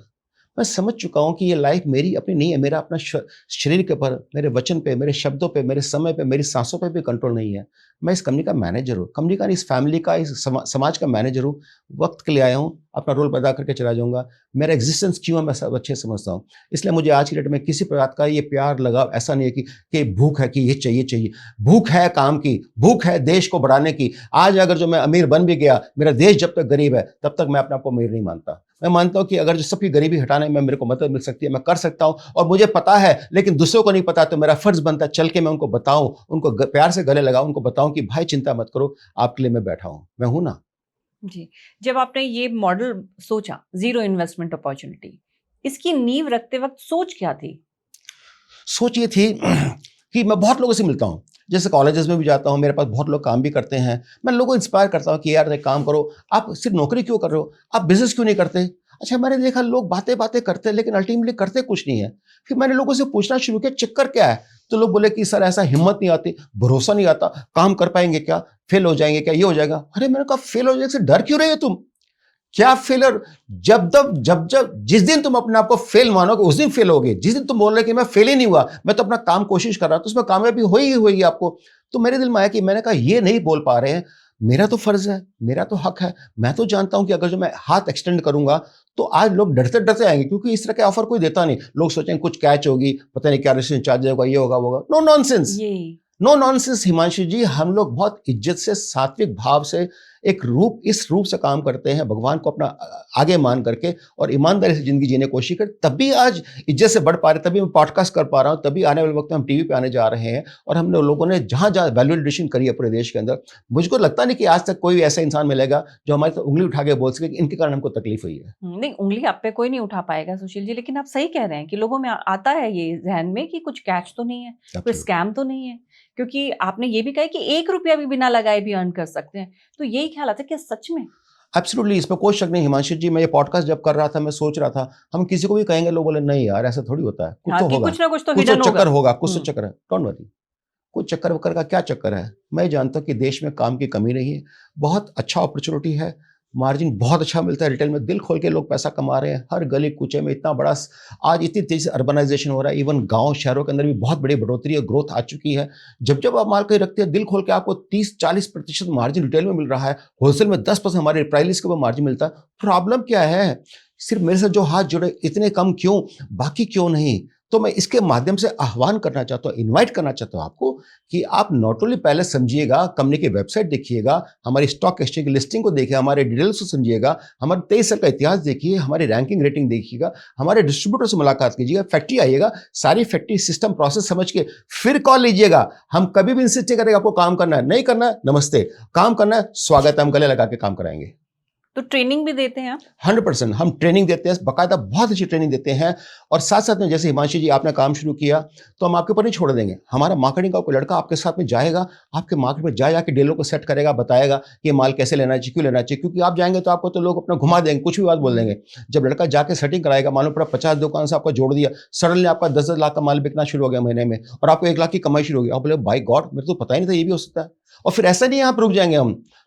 मैं समझ चुका हूं कि ये लाइफ मेरी अपनी नहीं है, मेरा अपना शरीर के ऊपर, मेरे वचन पे, मेरे शब्दों पे, मेरे समय पे, मेरी सांसों पे भी कंट्रोल नहीं है। मैं इस कंपनी का मैनेजर हूँ, कंपनी का, इस फैमिली का, इस समाज का मैनेजर हूँ। वक्त के लिए आया हूँ, अपना रोल अदा करके चला जाऊंगा। मेरा एग्जिस्टेंस क्यों है मैं सब अच्छे समझता हूँ। इसलिए मुझे आज की डेट में किसी प्रकार का ये प्यार लगाव ऐसा नहीं है कि भूख है कि ये चाहिए। भूख है काम की, भूख है देश को बढ़ाने की। आज अगर जो मैं अमीर बन भी गया, मेरा देश जब तक गरीब है तब तक मैं अपने आप को अमीर नहीं मानता। मैं मानता हूं कि अगर जो सबकी गरीबी हटाने में मेरे को मदद मिल सकती है, मैं कर सकता हूं, और मुझे पता है लेकिन दूसरों को नहीं पता, तो मेरा फर्ज बनता है चल के मैं उनको बताऊं, उनको प्यार से गले लगाऊं, उनको बताऊं कि भाई चिंता मत करो, आपके लिए मैं बैठा हूं, मैं हूं ना। जी, जब आपने ये मॉडल सोचा, जीरो इन्वेस्टमेंट अपॉर्चुनिटी, इसकी नींव रखते वक्त सोच क्या थी? सोच ये थी कि मैं बहुत लोगों से मिलता हूँ, जैसे कॉलेजेस में भी जाता हूँ, मेरे पास बहुत लोग काम भी करते हैं। मैं लोगों को इंस्पायर करता हूँ कि यार एक काम करो, आप सिर्फ नौकरी क्यों कर रहे हो, आप बिजनेस क्यों नहीं करते। अच्छा, मैंने देखा लोग बातें करते हैं लेकिन अल्टीमेटली करते कुछ नहीं है। फिर मैंने लोगों से पूछना शुरू किया चक्कर क्या है, तो लोग बोले कि सर ऐसा हिम्मत नहीं आती, भरोसा नहीं आता, काम कर पाएंगे क्या, फेल हो जाएंगे क्या, ये हो जाएगा। अरे मैंने कहा फेल हो जाने से डर क्यों रहे हो तुम, क्या फेलर, जब जिस दिन तुम अपने आप को फेल मानोगे उस दिन फेल होगे। जिस दिन तुम बोल रहे कि मैं फेल ही नहीं हुआ, मैं तो अपना काम कोशिश कर रहा, तो उसमें कामयाबी होगी आपको। तो मेरे दिल में आया कि मैंने कहा ये नहीं बोल पा रहे हैं, मेरा तो फर्ज है, मेरा तो हक है। मैं तो जानता हूं कि अगर जो मैं हाथ एक्सटेंड करूंगा तो आज लोग डरते आएंगे, क्योंकि इस तरह के ऑफर कोई देता नहीं। लोग सोचेंगे कुछ कैच होगी, पता नहीं क्या रजिस्ट्रेशन चार्ज होगा, ये होगा वो होगा। No nonsense, no nonsense Himanshu ji. हम लोग बहुत इज्जत से, सात्विक भाव से इस रूप से काम करते हैं, भगवान को अपना आगे मान करके और ईमानदारी से जिंदगी जीने की कोशिश कर, तभी आज इज्जत से बढ़ पा रहे, तभी मैं पॉडकास्ट कर पा रहा हूं, तभी आने वाले वक्त में हम टीवी पे आने जा रहे हैं। और हमने लोगों ने जहां वैल्यू एडिशन करी है पूरे देश के अंदर, मुझको लगता नहीं कि आज तक कोई ऐसा इंसान मिलेगा जो हमारे तो उंगली उठा के बोल सके कि इनके कारण हमको तकलीफ हुई है। नहीं, उंगली आप पे कोई नहीं उठा पाएगा सुशील जी, लेकिन आप सही कह रहे हैं कि लोगों में आता है ये जहन में कि कुछ कैच तो नहीं है, कोई स्कैम तो नहीं है। क्योंकि आपने ये भी कहा कि 1 रुपया भी बिना लगाए भी अर्न कर सकते हैं, तो यही ख्याल आता है कि सच में? एब्सोल्युटली, इसमें कोई शक नहीं हिमांशु जी। मैं ये पॉडकास्ट जब कर रहा था, मैं सोच रहा था हम किसी को भी कहेंगे, लोग बोले नहीं यार ऐसा थोड़ी होता है, कुछ तो होगा, कुछ ना कुछ तो कुछ हिडन चक्कर होगा, कुछ तो चक्कर है। डोंट वरी, कुछ चक्कर वक्कर का क्या चक्कर है। मैं जानता हूं कि देश में काम की कमी नहीं है, बहुत अच्छा अपॉर्चुनिटी है, मार्जिन बहुत अच्छा मिलता है रिटेल में, दिल खोल के लोग पैसा कमा रहे हैं। हर गली कूचे में इतना बड़ा, आज इतनी तेजी से अर्बनाइजेशन हो रहा है, इवन गांव शहरों के अंदर भी बहुत बड़ी बढ़ोतरी और ग्रोथ आ चुकी है। जब आप माल कहीं रखते हैं दिल खोल के, आपको 30-40% मार्जिन रिटेल में मिल रहा है, होलसेल में 10% हमारे प्राइस लिस्ट के ऊपर मार्जिन मिलता है। प्रॉब्लम क्या है, सिर्फ मेरे साथ जो हाथ जुड़े इतने कम क्यों, बाकी क्यों नहीं। तो मैं इसके माध्यम से आह्वान करना चाहता हूँ, इनवाइट करना चाहता हूँ आपको कि आप नॉट ओनली पहले समझिएगा, कंपनी की वेबसाइट देखिएगा, हमारी स्टॉक एक्सचेंज की लिस्टिंग को देखिए, हमारे डिटेल्स को समझिएगा, हमारे 23 साल का इतिहास देखिए, हमारी रैंकिंग रेटिंग देखिएगा, हमारे डिस्ट्रीब्यूटर से मुलाकात कीजिएगा, फैक्ट्री आइएगा, सारी फैक्ट्री सिस्टम प्रोसेस समझ के फिर कॉल लीजिएगा। हम कभी भी इंसिस्ट नहीं करेंगे आपको काम करना है, नहीं करना है नमस्ते, काम करना है स्वागत है, हम गले लगा के काम कराएंगे। तो ट्रेनिंग भी देते हैं आप? 100% हम ट्रेनिंग देते हैं, बाकायदा बहुत अच्छी ट्रेनिंग देते हैं। और साथ साथ में जैसे हिमांशी जी आपने काम शुरू किया तो हम आपके ऊपर नहीं छोड़ देंगे, हमारा मार्केटिंग का कोई लड़का आपके साथ में जाएगा, आपके मार्केट में जाके डीलरों को सेट करेगा, बताएगा कि माल कैसे लेना चाहिए, क्यों लेना चाहिए, क्योंकि आप जाएंगे तो आपको तो लोग अपना घुमा देंगे, कुछ भी बात बोल देंगे। जब लड़का जाके सेटिंग कराएगा, मालूम पड़ा 50 दुकान से आपको जोड़ दिया, सडनली आपका 10-10 लाख का माल बिकना शुरू हो गया महीने में, और आपको 1 लाख की कमाई शुरू हो गई, आप बोले बाय गॉड मेरे तो पता ही नहीं था ये भी हो सकता है। और फिर ऐसा नहीं है आप रुक जाएंगे,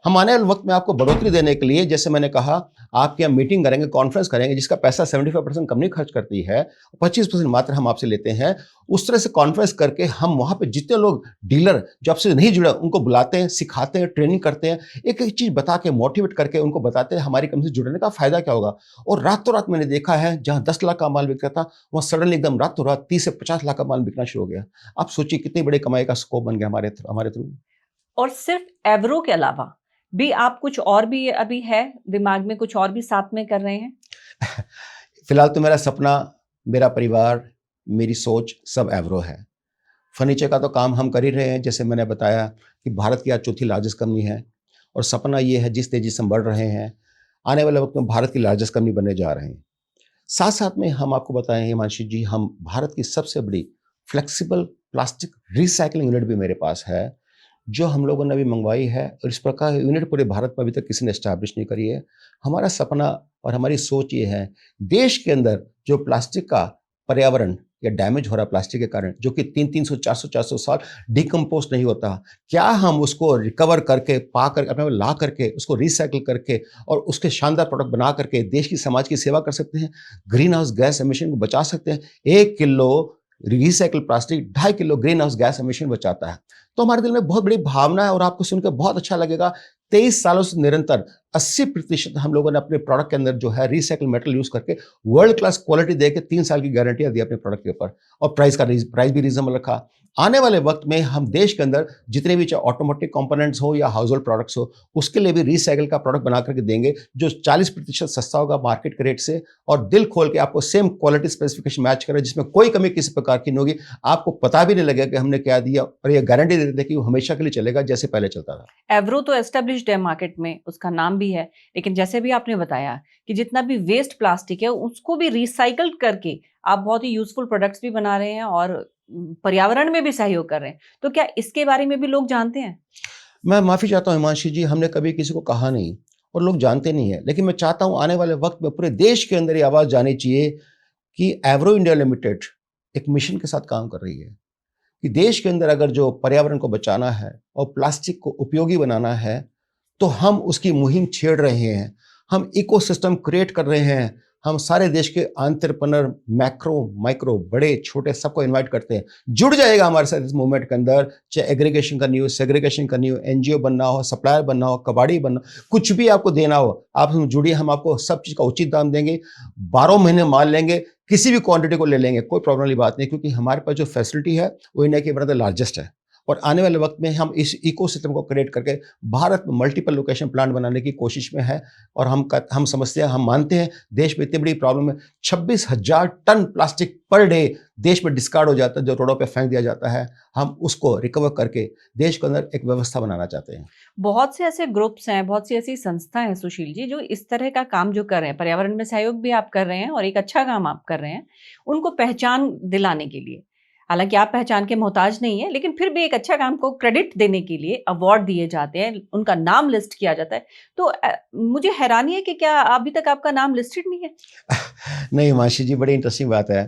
हम आने वाले वक्त में आपको बढ़ोतरी देने के लिए, जैसे मैंने कहा, आपके यहाँ मीटिंग करेंगे, कॉन्फ्रेंस करेंगे, जिसका पैसा 75% कंपनी खर्च करती है, 25% मात्र हम आपसे लेते हैं। उस तरह से कॉन्फ्रेंस करके हम वहाँ पे जितने लोग डीलर जो आपसे नहीं जुड़े उनको बुलाते हैं, सिखाते हैं, ट्रेनिंग करते हैं, एक एक चीज़ बता के मोटिवेट करके उनको बताते हैं हमारी कंपनी से जुड़ने का फायदा क्या होगा। और रातों रात मैंने देखा है जहाँ 10 लाख का माल बिकता था वहाँ सडनली एकदम रातों रात 30 से 50 लाख का माल बिकना शुरू हो गया। आप सोचिए कितनी बड़ी कमाई का स्कोप बन गया हमारे थ्रू। और सिर्फ एवरो के अलावा भी आप कुछ और भी अभी है दिमाग में, कुछ और भी साथ में कर रहे हैं? फिलहाल तो मेरा सपना, मेरा परिवार, मेरी सोच सब एवरो है। फर्नीचर का तो काम हम कर ही रहे हैं, जैसे मैंने बताया कि भारत की आज चौथी लार्जेस्ट कंपनी है, और सपना ये है जिस तेजी से हम बढ़ रहे हैं आने वाले वक्त में भारत की लार्जेस्ट कंपनी बनने जा रहे हैं। साथ साथ में हम आपको बताएं हिमांशी जी, हम भारत की सबसे बड़ी फ्लेक्सिबल प्लास्टिक रिसाइकलिंग यूनिट भी मेरे पास है, जो हम लोगों ने अभी मंगवाई है, और इस प्रकार यूनिट पूरे भारत में अभी तक किसी ने एस्टैब्लिश नहीं करी है। हमारा सपना और हमारी सोच ये है, देश के अंदर जो प्लास्टिक का पर्यावरण या डैमेज हो रहा है प्लास्टिक के कारण, जो कि 300, 400 साल डिकम्पोज नहीं होता, क्या हम उसको रिकवर करके पा कर अपने में ला करके उसको रिसाइकिल करके और उसके शानदार प्रोडक्ट बना करके देश की समाज की सेवा कर सकते हैं, ग्रीन हाउस गैस एमिशन को बचा सकते हैं। 1 kilo recycle plastic 2.5 kilo green house gas emission बचाता है। तो हमारे दिल में बहुत बड़ी भावना है और आपको सुनकर बहुत अच्छा लगेगा। 23 सालों से निरंतर 80% हम लोगों ने अपने प्रोडक्ट के अंदर जो है रिसाइकिल मेटल यूज करके वर्ल्ड क्लास क्वालिटी देके 3 साल की गारंटियां दी अपने प्रोडक्ट के ऊपर, और प्राइस भी रीजनेबल रखा। आने वाले वक्त में हम देश के अंदर जितने भी चाहे ऑटोमोटिव कंपोनेंट्स हो या हाउस होल्ड प्रोडक्ट्स हो, उसके लिए भी रिसाइकिल का प्रोडक्ट बना करके देंगे, जो 40% सस्ता होगा मार्केट के रेट से, और दिल खोल के आपको सेम क्वालिटी स्पेसिफिकेशन मैच करे, जिसमें कोई कमी किसी प्रकार की नहीं होगी। आपको पता भी नहीं लगेगा कि हमने क्या दिया, और ये गारंटी दे देते कि वो हमेशा के लिए चलेगा जैसे पहले चलता था। एवरो तो एस्टेब्लिश्ड है मार्केट में, उसका नाम भी है, लेकिन जैसे भी आपने बताया कि जितना भी वेस्ट प्लास्टिक है उसको भी रिसाइकल करके आप बहुत ही यूजफुल प्रोडक्ट्स भी बना रहे हैं और पर्यावरण में भी सहयोग कर रहे हैं, तो क्या इसके बारे में भी लोग जानते हैं? मैं माफ़ी चाहता हूँ हिमांशी जी, हमने कभी किसी को कहा नहीं और लोग जानते नहीं है, लेकिन मैं चाहता हूँ आने वाले वक्त में पूरे देश के अंदर ये आवाज़ जानी चाहिए कि एवरो इंडिया लिमिटेड एक मिशन के साथ काम कर रही है कि देश के अंदर अगर जो पर्यावरण को बचाना है और प्लास्टिक को उपयोगी बनाना है, तो हम उसकी मुहिम छेड़ रहे हैं, हम इकोसिस्टम क्रिएट कर रहे हैं। हम सारे देश के एंटरप्रेन्योर, मैक्रो, माइक्रो, बड़े छोटे सबको इनवाइट करते हैं, जुड़ जाएगा हमारे साथ इस मूवमेंट के अंदर, चाहे एग्रीगेशन करनी हो, सेग्रीगेशन करनी हो, एनजीओ बनना हो, सप्लायर बनना हो, कबाड़ी बनना हो, कुछ भी आपको देना हो, आप हम जुड़िए, हम आपको सब चीज़ का उचित दाम देंगे, 12 महीने माल लेंगे, किसी भी क्वांटिटी को ले लेंगे, कोई प्रॉब्लम वाली बात नहीं, क्योंकि हमारे पास जो फैसिलिटी है वो इंडिया की वन ऑफ द लार्जेस्ट है। और आने वाले वक्त में हम इस इकोसिस्टम को क्रिएट करके भारत में मल्टीपल लोकेशन प्लांट बनाने की कोशिश में है। और हम समझते हैं, हम मानते हैं देश में इतनी बड़ी प्रॉब्लम है, 26,000 टन प्लास्टिक पर डे देश में डिस्कार्ड हो जाता है, जो रोडों पे फेंक दिया जाता है। हम उसको रिकवर करके देश के अंदर एक व्यवस्था बनाना चाहते हैं। बहुत से ऐसे ग्रुप्स हैं, बहुत सी ऐसी संस्थाएं हैं सुशील जी, जो इस तरह का काम जो कर रहे हैं, पर्यावरण में सहयोग भी आप कर रहे हैं और एक अच्छा काम आप कर रहे हैं, उनको पहचान दिलाने के लिए, हालांकि आप पहचान के मोहताज नहीं है, लेकिन फिर भी एक अच्छा काम को क्रेडिट देने के लिए अवार्ड दिए जाते हैं, उनका नाम लिस्ट किया जाता है। तो मुझे हैरानी है कि क्या अभी तक आपका नाम लिस्टेड नहीं है? नहीं माशी जी, बड़ी इंटरेस्टिंग बात है।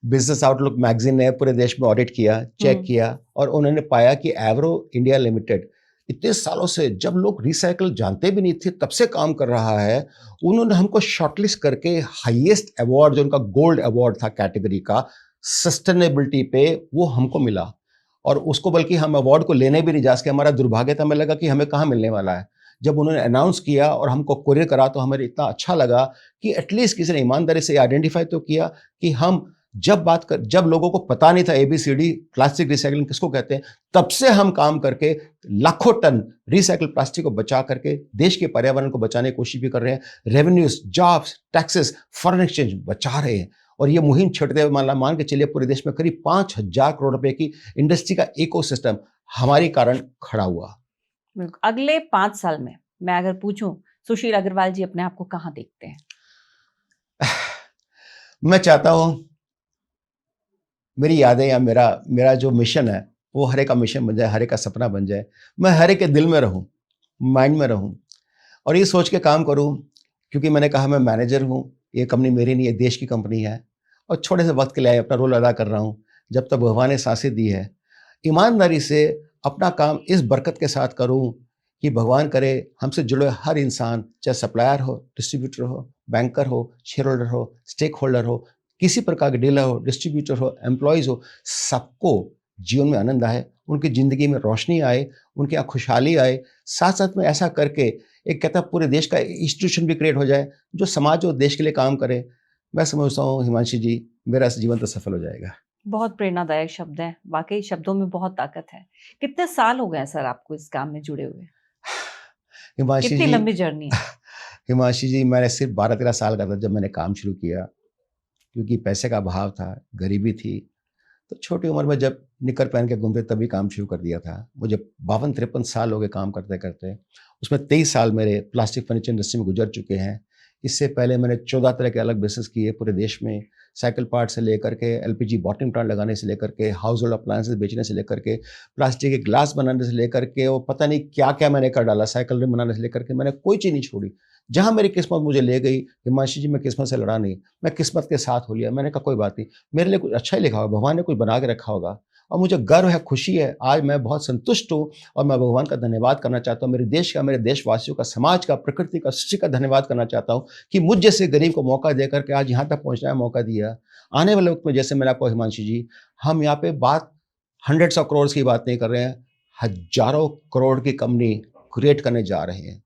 बिजनेस आउटलुक मैगजीन ने पूरे देश में ऑडिट किया, चेक किया, और उन्होंने पाया कि एवरो इंडिया लिमिटेड इतने सालों से, जब लोग रिसाइकल जानते भी नहीं थे तब से काम कर रहा है। उन्होंने हमको शॉर्टलिस्ट करके हाईएस्ट अवार्ड, जो उनका गोल्ड अवार्ड था कैटेगरी का सस्टेनेबिलिटी पे, वो हमको मिला। और उसको बल्कि हम अवार्ड को लेने भी नहीं जा सके, हमारा दुर्भाग्य था। हमें लगा कि हमें कहाँ मिलने वाला है। जब उन्होंने अनाउंस किया और हमको कोरियर करा तो हमें इतना अच्छा लगा कि एटलीस्ट किसी ने ईमानदारी से आइडेंटिफाई तो किया कि हम जब लोगों को पता नहीं था ABCD प्लास्टिक रिसाइकलिंग किसको कहते हैं, तब से हम काम करके लाखों टन रिसाइकल प्लास्टिक को बचा करके देश के पर्यावरण को बचाने की कोशिश भी कर रहे हैं। Revenues, jobs, taxes, foreign exchange बचा रहे हैं। और ये मुहिम छेड़ते हुए मान के चलिए पूरे देश में करीब 5,000 करोड़ रुपए की इंडस्ट्री का इकोसिस्टम हमारे कारण खड़ा हुआ। बिल्कुल। अगले 5 साल में मैं अगर पूछूं, सुशील अग्रवाल जी अपने आप को कहाँ देखते हैं? मैं चाहता हूं मेरी यादें या मेरा जो मिशन है वो हर एक का मिशन बन जाए, हर एक का सपना बन जाए। मैं हर एक के दिल में रहूं, माइंड में रहूं और ये सोच के काम करूं, क्योंकि मैंने कहा मैं मैनेजर हूं, ये कंपनी मेरी नहीं है, देश की कंपनी है और छोटे से वक्त के लिए अपना रोल अदा कर रहा हूं। जब तक भगवान ने सांसें दी है, ईमानदारी से अपना काम इस बरकत के साथ करूं कि भगवान करे हमसे जुड़े हर इंसान, चाहे सप्लायर हो, डिस्ट्रीब्यूटर हो, बैंकर हो, शेयर होल्डर हो, स्टेक होल्डर हो, किसी प्रकार के डीलर हो, डिस्ट्रीब्यूटर हो, एम्प्लॉयज़ हो, सबको जीवन में आनंद आए, उनकी ज़िंदगी में रोशनी आए, उनके यहाँ खुशहाली आए। साथ साथ में ऐसा करके एक कहता पूरे देश का इंस्टीट्यूशन भी क्रिएट हो जाए जो समाज और देश के लिए काम करे। मैं समझता हूँ हिमांशी जी, मेरा जीवन तो सफल हो जाएगा। बहुत प्रेरणादायक शब्द हैं, वाकई शब्दों में बहुत ताकत है। कितने साल हो गए सर आपको इस काम में जुड़े हुए? हिमांशी कितनी जी, लंबी जर्नी है? हिमांशी जी, मैंने सिर्फ 12-13 साल का था जब मैंने काम शुरू किया, क्योंकि पैसे का अभाव था, गरीबी थी। तो छोटी उम्र में जब निकर पहन के घूमते तभी काम शुरू कर दिया था। मुझे 52-53 साल हो गए काम करते करते। उसमें 23 साल मेरे प्लास्टिक फर्नीचर इंडस्ट्री में गुजर चुके हैं। इससे पहले मैंने 14 तरह के अलग बिजनेस किए पूरे देश में, साइकिल पार्ट से लेकर के LPG बॉटलिंग प्लांट लगाने से लेकर के, हाउस होल्ड अप्लायंसेस बेचने से लेकर के, प्लास्टिक के ग्लास बनाने से लेकर के, और पता नहीं क्या क्या मैंने कर डाला, साइकिल रिम बनाने से लेकर के, मैंने कोई चीज़ नहीं छोड़ी। जहाँ मेरी किस्मत मुझे ले गई, हिमांशी जी मैं किस्मत से लड़ा नहीं, मैं किस्मत के साथ हो लिया। मैंने कहा कोई बात नहीं, मेरे लिए कुछ अच्छा ही लिखा होगा, भगवान ने कुछ बना के रखा होगा। और मुझे गर्व है, खुशी है, आज मैं बहुत संतुष्ट हूँ और मैं भगवान का धन्यवाद करना चाहता हूँ, मेरे देश का, मेरे देशवासियों का, समाज का, प्रकृति का, सृष्टि का धन्यवाद करना चाहता हूँ कि मुझ जैसे गरीब को मौका दे करके आज यहाँ तक पहुँचने का मौका दिया। आने वाले वक्त में, जैसे मैंने आपको हिमांशी जी, हम यहाँ पे बात हंड्रेड्स ऑफ करोड़ की बात नहीं कर रहे हैं, हजारों करोड़ की कंपनी क्रिएट करने जा रहे हैं।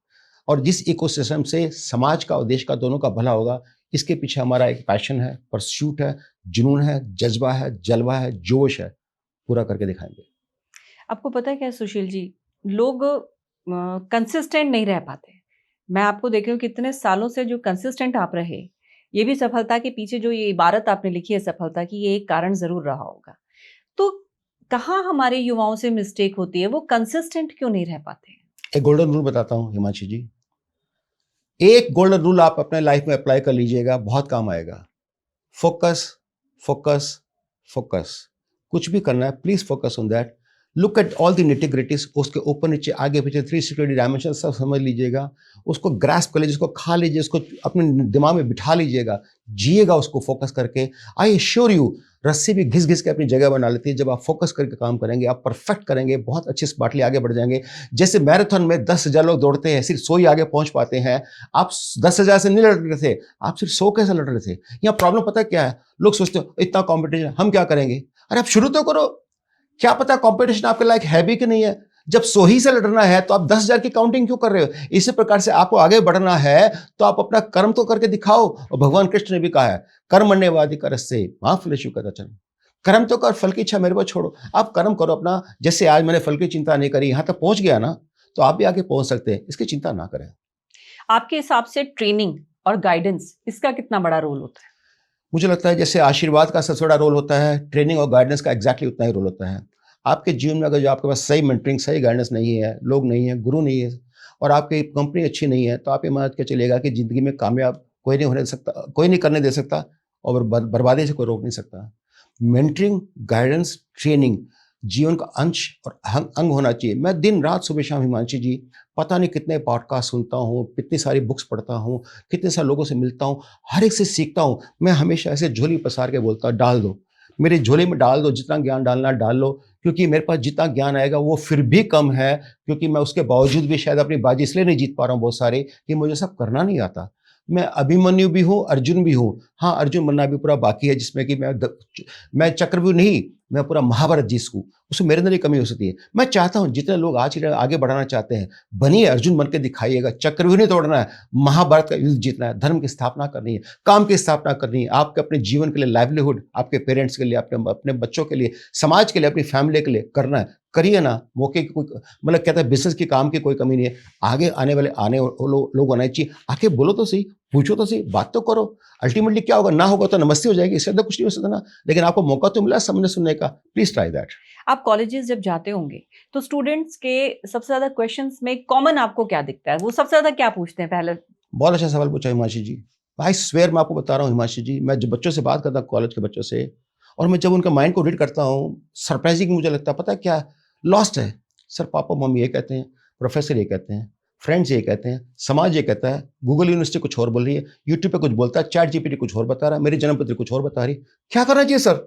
और जिस इकोसिस्टम से समाज का और देश का दोनों का भला होगा, इसके पीछे हमारा एक पैशन है, परस्यूट है, जुनून है, जज्बा है, जलवा है, जोश है, पूरा करके दिखाएंगे। आपको पता है क्या सुशील जी, लोग कंसिस्टेंट नहीं रह पाते। मैं आपको देख रही हूँ कितने सालों से जो कंसिस्टेंट आप रहे, ये भी सफलता के पीछे जो ये इबारत आपने लिखी है सफलता की, ये एक कारण जरूर रहा होगा। तो कहाँ हमारे युवाओं से मिस्टेक होती है, वो कंसिस्टेंट क्यों नहीं रह पाते? एक गोल्डन रूल बताता हूँ हिमांशी जी, एक गोल्डन रूल आप अपने लाइफ में अप्लाई कर लीजिएगा, बहुत काम आएगा। Focus, focus, focus. कुछ भी करना है, please focus on that. Look at all the nitty-gritties, उसके ऊपर नीचे आगे पीछे 360 डायमेंशन सब समझ लीजिएगा, उसको ग्रास्प कर लीजिए, उसको खा लीजिए, उसको अपने दिमाग में बिठा लीजिएगा, जिएगा उसको फोकस करके। आई एश्योर यू, रस्सी भी घिस घिस के अपनी जगह बना लेती है। जब आप फोकस करके काम करेंगे, आप परफेक्ट करेंगे, बहुत अच्छे स्मार्टली आगे बढ़ जाएंगे। जैसे मैराथन में 10,000 लोग दौड़ते हैं, सिर्फ 100 ही आगे पहुंच पाते हैं। आप 10,000 से नहीं लड़ रहे थे, आप सिर्फ 100 कैसे लड़ रहे थे? यहाँ प्रॉब्लम पता क्या है, लोग सोचते हो इतना कॉम्पिटिशन, हम क्या करेंगे? अरे आप शुरू तो करो, क्या पता कंपटीशन आपके लायक है भी कि नहीं है। जब 100 ही से लड़ना है तो आप 10,000 की काउंटिंग क्यों कर रहे हो? इसी प्रकार से आपको आगे बढ़ना है तो आप अपना कर्म तो करके दिखाओ। और भगवान कृष्ण ने भी कहा है, कर्मण्येवादि करस्ते मा फलेषु कदाचन। कर्म तो कर, फल की इच्छा मेरे को छोड़ो। आप कर्म करो अपना। जैसे आज मैंने फल की चिंता नहीं करी, यहां तक पहुंच गया ना, तो आप भी आगे पहुंच सकते हैं, इसकी चिंता ना करें। आपके हिसाब से ट्रेनिंग और गाइडेंस, इसका कितना बड़ा रोल होता है? मुझे लगता है जैसे आशीर्वाद का सबसे बड़ा रोल होता है, ट्रेनिंग और गाइडेंस का एग्जैक्टली उतना ही रोल होता है। आपके जीवन में अगर जो आपके पास सही मेंटरिंग, सही गाइडेंस नहीं है, लोग नहीं है, गुरु नहीं है, और आपकी कंपनी अच्छी नहीं है, तो आप ये मान के चलिएगा कि जिंदगी में कामयाब कोई नहीं होने सकता, कोई नहीं करने दे सकता, और बर्बादी से कोई रोक नहीं सकता। मेंटरिंग, गाइडेंस, ट्रेनिंग जीवन का अंश और अंग होना चाहिए। मैं दिन रात सुबह शाम हिमांशी जी पता नहीं कितने पॉडकास्ट सुनता हूँ, कितनी सारी बुक्स पढ़ता हूँ, कितने सारे लोगों से मिलता हूँ, हर एक से सीखता हूँ। मैं हमेशा ऐसे झोली पसार के बोलता हूँ, डाल दो मेरी झोली में, डाल दो, जितना ज्ञान डालना डाल लो, क्योंकि मेरे पास जितना ज्ञान आएगा वो फिर भी कम है, क्योंकि मैं उसके बावजूद भी शायद अपनी बाजी इसलिए नहीं जीत पा रहा हूँ बहुत सारे, कि मुझे सब करना नहीं आता। मैं अभिमन्यु भी हूँ, अर्जुन भी हूँ। हाँ, अर्जुन बनना भी पूरा बाकी है, जिसमें कि मैं चक्रव्यूह नहीं, मैं पूरा महाभारत जीत सकूं, उसमें मेरे अंदर ही कमी हो सकती है। मैं चाहता हूं जितने लोग आज के आगे बढ़ाना चाहते हैं, बनिए, अर्जुन बन के दिखाइएगा। चक्रव्यूह नहीं तोड़ना है, महाभारत का युद्ध जीतना है, धर्म की स्थापना करनी है, काम की स्थापना करनी है, आपके अपने जीवन के लिए लाइवलीहुड, आपके पेरेंट्स के लिए, अपने बच्चों के लिए, समाज के लिए, अपनी फैमिली के लिए करना है। करिए ना, मौके की कोई, मतलब कहता है बिजनेस की काम की कोई कमी नहीं है। आगे आने वाले लोग आने चाहिए, आके बोलो तो सही, पूछो तो सही, बात तो करो। अल्टीमेटली क्या होगा, ना होगा तो नमस्ते हो जाएगी, इससे ज्यादा कुछ नहीं हो सकता ना। लेकिन आपको मौका तो मिला समझने सुनने का, प्लीज ट्राई दैट। आप कॉलेजेस जब जाते होंगे तो स्टूडेंट्स के सबसे ज्यादा क्वेश्चंस में कॉमन आपको क्या दिखता है? वो सबसे ज्यादा क्या पूछते हैं पहले? बहुत अच्छा सवाल पूछा हिमांशी जी। आई स्वेयर, मैं आपको बता रहा हूँ हिमांशी जी, मैं जब बच्चों से बात करता हूँ, कॉलेज के बच्चों से, और मैं जब उनके माइंड को रीड करता हूँ, सरप्राइजिंग मुझे लगता है, पता है क्या, लॉस्ट है। सर पापा मम्मी ये कहते हैं, प्रोफेसर ये कहते हैं, फ्रेंड्स ये कहते हैं, समाज ये कहता है, गूगल यूनिवर्सिटी कुछ और बोल रही है, यूट्यूब पे कुछ बोलता है, चैट जीपीटी कुछ और बता रहा है, मेरी जन्मपत्री कुछ और बता रही है, क्या करना चाहिए सर?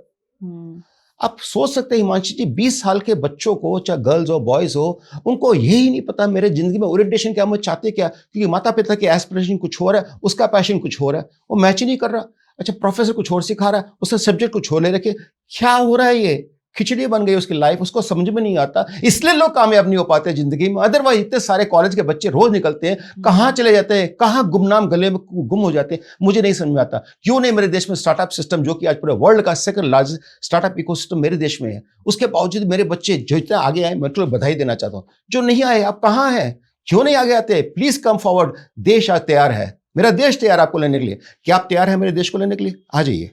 आप सोच सकते हैं हिमांशी जी, 20 साल के बच्चों को, चाहे गर्ल्स हो बॉयज हो, उनको यही नहीं पता मेरे जिंदगी में ओरिएंटेशन क्या, मैं चाहते क्या, क्योंकि माता पिता की एस्पिरेशन कुछ हो रहा है, उसका पैशन कुछ हो रहा है, वो मैच ही नहीं कर रहा। अच्छा, प्रोफेसर कुछ और सिखा रहा है, उसका सब्जेक्ट कुछ और ले रखे, क्या हो रहा है? ये खिचड़ी बन गई उसकी लाइफ, उसको समझ में नहीं आता, इसलिए लोग कामयाब नहीं हो पाते जिंदगी में। अदरवाइज इतने सारे कॉलेज के बच्चे रोज निकलते हैं, कहाँ चले जाते हैं, कहाँ गुमनाम गले में गुम हो जाते हैं, मुझे नहीं समझ में आता। क्यों नहीं मेरे देश में स्टार्टअप सिस्टम, जो कि आज पूरे वर्ल्ड का सेकंड लार्जेस्ट स्टार्टअप इकोसिस्टम मेरे देश में है, उसके बावजूद मेरे बच्चे जो इतना आगे आए, मैं तो बधाई देना चाहता हूँ। जो नहीं आए, आप कहाँ हैं, क्यों नहीं आगे आते? प्लीज कम फॉरवर्ड, देश आज तैयार है, मेरा देश तैयार आपको लेने के लिए। क्या आप तैयार हैं मेरे देश को लेने के लिए? आ जाइए।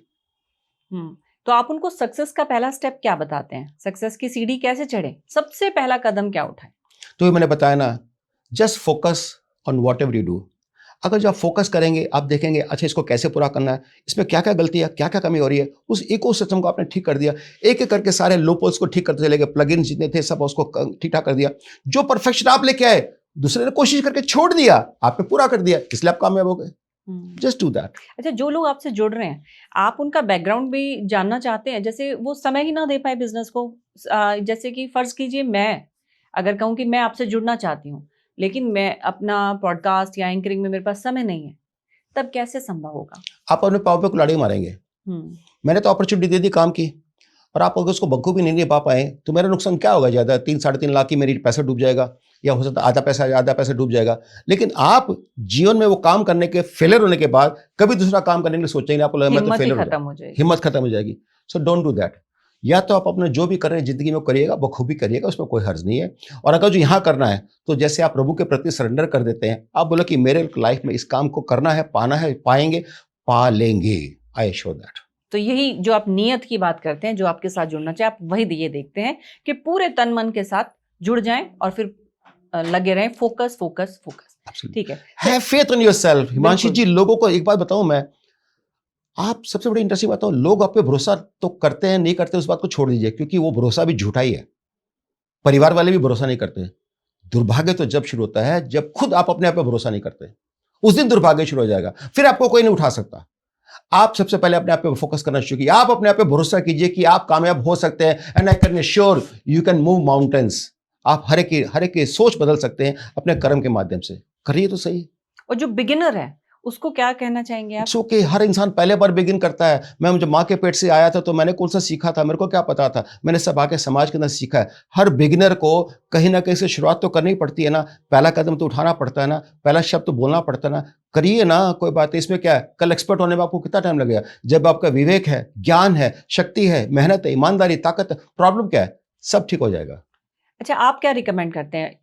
तो आप उनको सक्सेस का पहला स्टेप क्या बताते हैं? सक्सेस की सीढ़ी कैसे चढ़े? सबसे पहला कदम क्या उठाए? तो ये मैंने बताया ना, just focus on what ever you do. अगर जो आप फोकस करेंगे, आप देखेंगे अच्छा इसको कैसे पूरा करना है, इसमें क्या क्या गलती है, क्या क्या कमी हो रही है, उस इकोसिस्टम को आपने ठीक कर दिया, एक एक करके सारे लोपोल्स को ठीक करते चले गए, प्लगइन जितने थे सब उसको ठीक ठाक कर दिया। जो परफेक्शन आप लेके आए, दूसरे ने कोशिश करके छोड़ दिया, आपने पूरा कर दिया, इसलिए आप कामयाब हो गए। Just do that. अच्छा, जो लोग आपसे जुड़ रहे हैं, आप उनका बैकग्राउंड भी जानना चाहते हैं? जैसे वो समय ही ना दे पाए बिजनेस को, जैसे कि फर्ज कीजिए मैं अगर कहूँ कि मैं आपसे जुड़ना चाहती हूँ, लेकिन मैं अपना पॉडकास्ट या एंकरिंग में मेरे पास समय नहीं है, तब कैसे संभव होगा? आप अपने पाँव पे कुल्हाड़ी मारेंगे। मैंने तो अपॉर्चुनिटी दे दी काम की, और आप अगर उसको बखूबी नहीं दे पाए तो मेरा नुकसान क्या होगा? ज़्यादा 3-3.5 लाख की मेरी पैसा डूब जाएगा, या हो सकता है आधा पैसा डूब जाएगा। लेकिन आप जीवन में वो काम करने के फेलियर होने के बाद कभी दूसरा काम करने के लिए सोचेंगे, आपको लगेगा मैं तो फेलियर हो जाएगी, हिम्मत खत्म हो जाएगी। So don't do that. या तो आप अपने जो भी कर रहे हैं जिंदगी में करिएगा, बखूबी करिएगा, उसमें कोई हर्ज नहीं है। और अगर जो यहाँ करना है तो जैसे आप प्रभु के प्रति सरेंडर कर देते हैं, आप बोलो कि मेरे लाइफ में इस काम को करना है, पाना है, पाएंगे, पा लेंगे। I sure that. तो यही जो आप नियत की बात करते हैं, जो आपके साथ जुड़ना चाहे, आप वही ये देखते हैं कि पूरे तन मन के साथ जुड़ जाएं और फिर लगे रहें, फोकस फोकस फोकस। ठीक है, have faith in yourself. Himanshi ji, लोगों को एक बात बताऊं मैं, आप सबसे बड़ी इंटरेस्टिंग बात, लोग आप पे भरोसा तो करते हैं, नहीं करते, उस बात को छोड़ दीजिए, क्योंकि वो भरोसा भी झूठा ही है। परिवार वाले भी भरोसा नहीं करते। दुर्भाग्य तो जब शुरू होता है जब खुद आप अपने आप पे भरोसा नहीं करते, उस दिन दुर्भाग्य शुरू हो जाएगा, फिर आपको कोई नहीं उठा सकता। आप सबसे पहले अपने आप पे फोकस करना शुरू कीजिए, आप अपने आप पे भरोसा कीजिए कि आप कामयाब हो सकते हैं। And I can assure you can move mountains. आप हर एक की सोच बदल सकते हैं अपने कर्म के माध्यम से। करिए तो सही। और जो बिगिनर है उसको क्या कहना चाहेंगे आप? ओके, हर इंसान पहले बार बिगिन करता है। मैं जब माँ के पेट से आया था तो मैंने कौन सा सीखा था, मेरे को क्या पता था? मैंने सब आके समाज के अंदर सीखा है। हर बिगिनर को कहीं ना कहीं से शुरुआत तो करनी पड़ती है ना, पहला कदम तो उठाना पड़ता है ना, पहला शब्द तो बोलना पड़ता है ना। करिए ना, कोई बात है, इसमें क्या है? कल एक्सपर्ट होने में आपको कितना टाइम लगेगा? जब आपका विवेक है, ज्ञान है, शक्ति है, मेहनत है, ईमानदारी, ताकत है, प्रॉब्लम क्या है? सब ठीक हो जाएगा। अच्छा, आप क्या रिकमेंड करते हैं,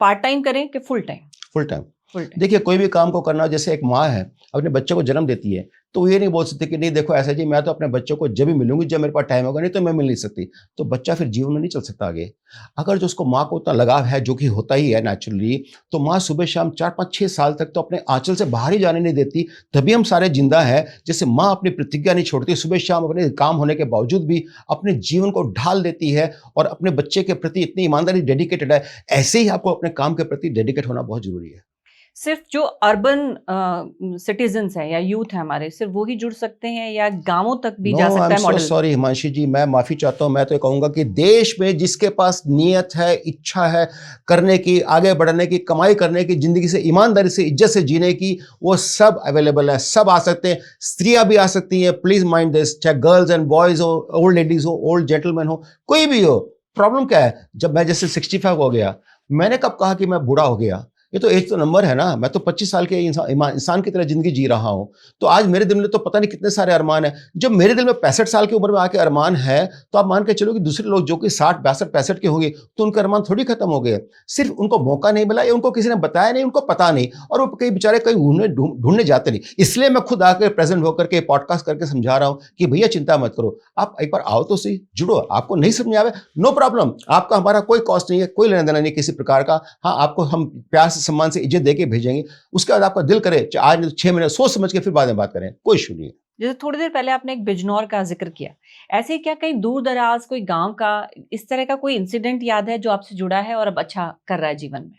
पार्ट टाइम करें कि फुल टाइम? Full time. देखिए, कोई भी काम को करना, जैसे एक माँ है अपने बच्चे को जन्म देती है, तो ये नहीं बोल सकती कि नहीं देखो ऐसा जी, मैं तो अपने बच्चों को जब भी मिलूंगी जब मेरे पास टाइम होगा, नहीं तो मैं मिल नहीं सकती। तो बच्चा फिर जीवन में नहीं चल सकता आगे। अगर जो उसको माँ को उतना लगाव है, जो कि होता ही है नेचुरली, तो माँ सुबह शाम 4-5-6 साल तक तो अपने आंचल से बाहर ही जाने नहीं देती, तभी हम सारे जिंदा हैं। जैसे माँ अपनी प्रतिज्ञा नहीं छोड़ती, सुबह शाम अपने काम होने के बावजूद भी अपने जीवन को ढाल देती है और अपने बच्चे के प्रति इतनी ईमानदारी डेडिकेटेड है, ऐसे ही आपको अपने काम के प्रति डेडिकेट होना बहुत जरूरी है। सिर्फ जो अर्बन सिटीजन्स हैं या यूथ है हमारे, सिर्फ वो ही जुड़ सकते हैं या गांवों तक भी जा नो, आई सकता एम है सो मॉडल? सॉरी हिमांशी जी, मैं माफी चाहता हूं। मैं तो ये कहूंगा कि देश में जिसके पास नियत है, इच्छा है करने की, आगे बढ़ने की, कमाई करने की, जिंदगी से ईमानदारी से, इज्जत से जीने की, वो सब अवेलेबल है, सब आ सकते हैं। स्त्रियां भी आ सकती हैं, प्लीज माइंड दिस, चाहे गर्ल्स एंड बॉयज हो, ओल्ड लेडीज हो, ओल्ड जेंटलमैन हो, कोई भी हो। प्रॉब्लम क्या है? जब मैं जैसे 65 हो गया, मैंने कब कहा कि मैं बूढ़ा हो गया? ये तो एज तो नंबर है ना। मैं तो 25 साल के इंसान की तरह जिंदगी जी रहा हूं। तो आज मेरे दिल में तो पता नहीं कितने सारे अरमान है। जब मेरे दिल में 65 साल की उम्र में आके अरमान है, तो आप मान के चलो कि दूसरे लोग जो कि 60 62 65 के होंगे, तो उनके अरमान थोड़ी खत्म हो गए। सिर्फ उनको मौका नहीं मिला, या उनको किसी ने बताया नहीं, उनको पता नहीं, और वो कई बेचारे कहीं ढूंढने जाते नहीं। इसलिए मैं खुद आकर प्रेजेंट होकर के पॉडकास्ट करके समझा रहा हूं कि भैया चिंता मत करो, आप एक बार आओ तो सही, जुड़ो। आपको नहीं समझ आवे, नो प्रॉब्लम, आपका हमारा कोई कॉस्ट नहीं है, कोई लेना देना नहीं किसी प्रकार का। हाँ, आपको हम प्यार से, सम्मान से, इज्जत देके भेजेंगे। उसके बाद आपका दिल करे, आज 6 महीने सोच समझ के फिर बाद में बात करें, कोई इशू नहीं है। जैसे थोड़ी देर पहले आपने एक बिजनौर का जिक्र किया, ऐसे ही क्या कहीं दूर दराज कोई गांव का इस तरह का कोई इंसिडेंट याद है जो आपसे जुड़ा है और अब अच्छा कर रहा है जीवन में?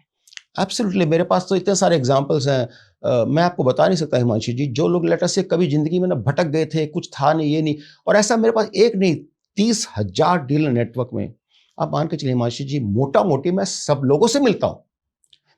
एब्सोल्युटली, मेरे पास तो इतने सारे एग्जांपल्स हैं। मैं आपको बता नहीं सकता हिमांशी जी। जो लोग लेटर से कभी जिंदगी में ना भटक गए थे, कुछ था नहीं, ये नहीं, और ऐसा मेरे पास एक नहीं, 30,000 डीलर नेटवर्क में। आप मान के चलिए हिमांशी जी, मोटा मोटी मैं सब लोगों से मिलता हूं।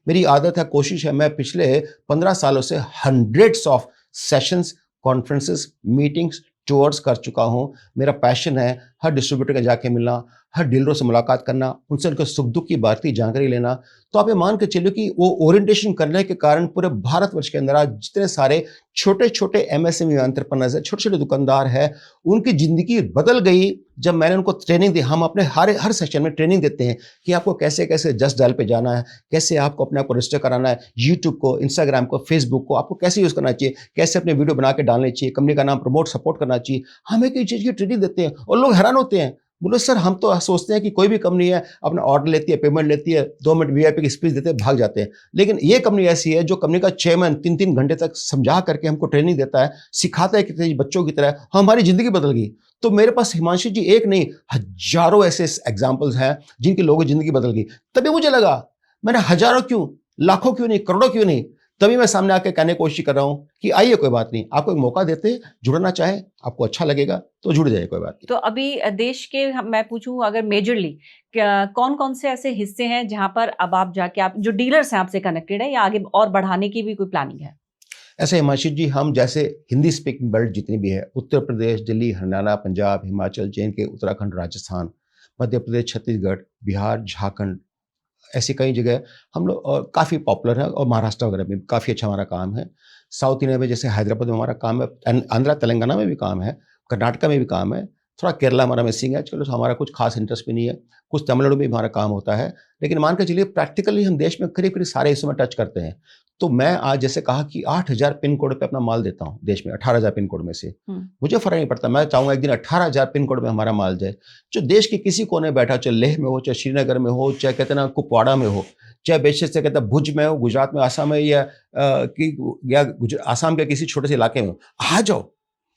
मेरी आदत है, कोशिश है, मैं पिछले 15 सालों से hundreds of sessions, conferences, meetings, tours कर चुका हूं। मेरा पैशन है हर डिस्ट्रीब्यूटर के जाके मिलना, हर डीलरों से मुलाकात करना, उनसे उनके सुख दुख की बात की जानकारी लेना। तो आप ये मान के चलिए कि वो ओरिएंटेशन करने के कारण पूरे भारतवर्ष के अंदर आज जितने सारे छोटे छोटे एमएसएमई एंटरप्रेन्योर्स है, छोटे छोटे दुकानदार है, उनकी जिंदगी बदल गई जब मैंने उनको ट्रेनिंग दी। हम अपने हर सेशन में ट्रेनिंग देते हैं कि आपको कैसे कैसे जस्ट डायल पे जाना है, कैसे आपको अपने आप को रजिस्टर कराना है, यूट्यूब को, इंस्टाग्राम को, फेसबुक को आपको कैसे यूज करना चाहिए, कैसे अपने वीडियो बना के डालने चाहिए, कंपनी का नाम प्रमोट सपोर्ट करना चाहिए। हम एक चीज की ट्रेनिंग देते हैं और लोग हैरान होते हैं, बोलो सर हम तो सोचते हैं कि कोई भी कंपनी है अपना ऑर्डर लेती है, पेमेंट लेती है, 2 मिनट वीआईपी की स्पीच देते हैं, भाग जाते हैं। लेकिन ये कंपनी ऐसी है जो कंपनी का चेयरमैन 3-3 घंटे तक समझा करके हमको ट्रेनिंग देता है, सिखाता है कितने बच्चों की तरह। हमारी जिंदगी बदल गई। तो मेरे पास हिमांशु जी एक नहीं, हजारों ऐसे एग्जाम्पल्स हैं जिनकी लोगों की जिंदगी बदल गई। तभी मुझे लगा, मैंने हजारों क्यों, लाखों क्यों नहीं, करोड़ों क्यों नहीं, तभी मैं सामने आके कहने की कोशिश कर रहा हूं कि आइए, कोई बात नहीं, आपको एक मौका देते हैं, जुड़ना चाहे, आपको अच्छा लगेगा तो जुड़ जाइए, कोई बात नहीं। तो अभी देश के मैं पूछूं अगर मेजरली कौन कौन से ऐसे हिस्से हैं जहां पर अब आप जाके, आप जो डीलर्स हैं आपसे कनेक्टेड है, या आगे और बढ़ाने की भी कोई प्लानिंग है? ऐसे हिमांशु जी, हम जैसे हिंदी स्पीकिंग बेल्ट जितनी भी है, उत्तर प्रदेश, दिल्ली, हरियाणा, पंजाब, हिमाचल, जे&के, उत्तराखंड, राजस्थान, मध्य प्रदेश, छत्तीसगढ़, बिहार, झारखंड, ऐसी कई जगह हम लोग और काफ़ी पॉपुलर है, और महाराष्ट्र वगैरह में काफ़ी अच्छा हमारा काम है। साउथ इंडिया में जैसे हैदराबाद में हमारा काम है, आंध्रा तेलंगाना में भी काम है, कर्नाटका में भी काम है, थोड़ा केरला हमारा मिसिंग है। चलो, हमारा कुछ खास इंटरेस्ट भी नहीं है। कुछ तमिलनाडु में भी हमारा काम होता है। लेकिन मान के चलिए प्रैक्टिकली हम देश में करीब करीब सारे हिस्सों में टच करते हैं। तो मैं आज जैसे कहा कि 8,000 पिन कोड पे अपना माल देता हूँ देश में, 18,000 पिन कोड में से। मुझे फर्क नहीं पड़ता, मैं चाहूंगा एक दिन 18,000 पिन कोड में हमारा माल जाए, जो देश के किसी कोने बैठा, चाहे लेह में हो, चाहे श्रीनगर में हो, चाहे कहते ना कुपवाड़ा में हो, चाहे बेशक से कहते भुज में हो, गुजरात में, आसाम में, या आसाम के किसी छोटे से इलाके में हो, आ जाओ।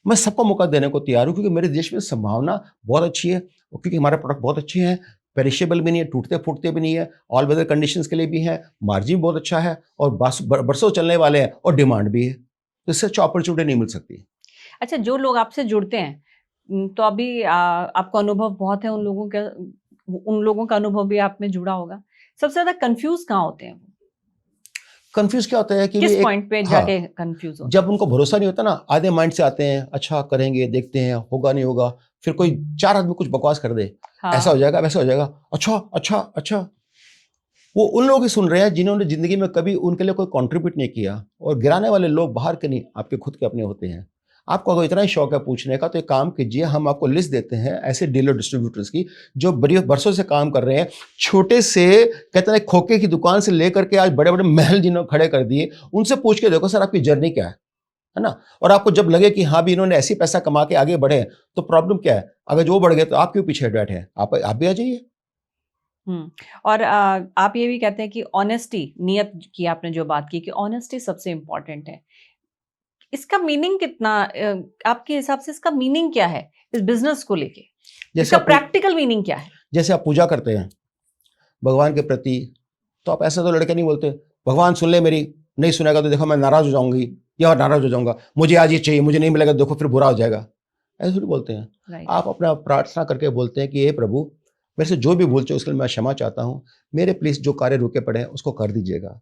मैं सबको मौका देने को तैयार हूँ, क्योंकि मेरे देश में संभावना बहुत अच्छी है, क्योंकि हमारे प्रोडक्ट बहुत अच्छे हैं, पेरिशेबल भी नहीं है, टूटते फूटते भी नहीं है, ऑल वेदर कंडीशंस के लिए भी है, मार्जिन बहुत अच्छा है, और बरसों चलने वाले हैं, और डिमांड भी है। तो इससे अच्छी अपॉर्चुनिटी नहीं मिल सकती। अच्छा, जो लोग आपसे जुड़ते हैं, तो अभी आपको अनुभव बहुत है उन लोगों का अनुभव भी आप में जुड़ा होगा। सबसे ज्यादा कंफ्यूज कहाँ होते हैं वो? कंफ्यूज क्या होता है कि किस भी पॉइंट पे जाके कंफ्यूज होते जब उनको भरोसा नहीं होता ना, आधे माइंड से आते हैं, अच्छा करेंगे, देखते हैं, होगा नहीं होगा, फिर कोई 4 आदमी कुछ बकवास कर दे, हैं? ऐसा हो हाँ। जाएगा, वैसा हो जाएगा, अच्छा अच्छा अच्छा। वो उन लोगों की सुन रहे हैं जिन्होंने जिंदगी में कभी उनके लिए कोई कंट्रीब्यूट नहीं किया। और गिराने वाले लोग बाहर के नहीं, आपके खुद के अपने होते हैं। आपको अगर इतना ही शौक है पूछने का, तो एक काम कीजिए, हम आपको लिस्ट देते हैं ऐसे डीलर डिस्ट्रीब्यूटर्स की जो बड़ी बरसों से काम कर रहे हैं, छोटे से कहते हैं खोखे की दुकान से लेकर के आज बड़े बड़े महल जिन्होंने खड़े कर दिए। उनसे पूछ के देखो सर आपकी जर्नी क्या है ना। और आपको जब लगे कि हाँ भी इन्होंने ऐसी पैसा कमा के आगे बढ़े, तो प्रॉब्लम क्या है? अगर जो बढ़ गए तो आप क्यों पीछे बैठे हैं? आप भी आ जाइए। और आप ये भी कहते हैं कि ऑनेस्टी, नियत की आपने जो बात की कि ऑनेस्टी सबसे इम्पोर्टेंट है। इसका मीनिंग कितना, आपके हिसाब से इसका मीनिंग क्या है इस बिजनेस को लेके? इसका प्रैक्टिकल मीनिंग क्या है? जैसे आप पूजा करते हैं भगवान के प्रति, तो आप ऐसे तो लड़के नहीं बोलते भगवान सुन ले मेरी, नहीं सुनेगा तो देखो मैं नाराज हो जाऊंगी या नाराज हो जाऊंगा, मुझे आज ये चाहिए, मुझे नहीं मिलेगा देखो फिर बुरा हो जाएगा। ऐसे थोड़ी बोलते हैं। राइट। आप अपना प्रार्थना करके बोलते हैं कि हे प्रभु, मेरे से जो भी भूल चूक उसके लिए मैं क्षमा चाहता हूँ, मेरे प्लीज जो कार्य रुके पड़े हैं उसको कर दीजिएगा।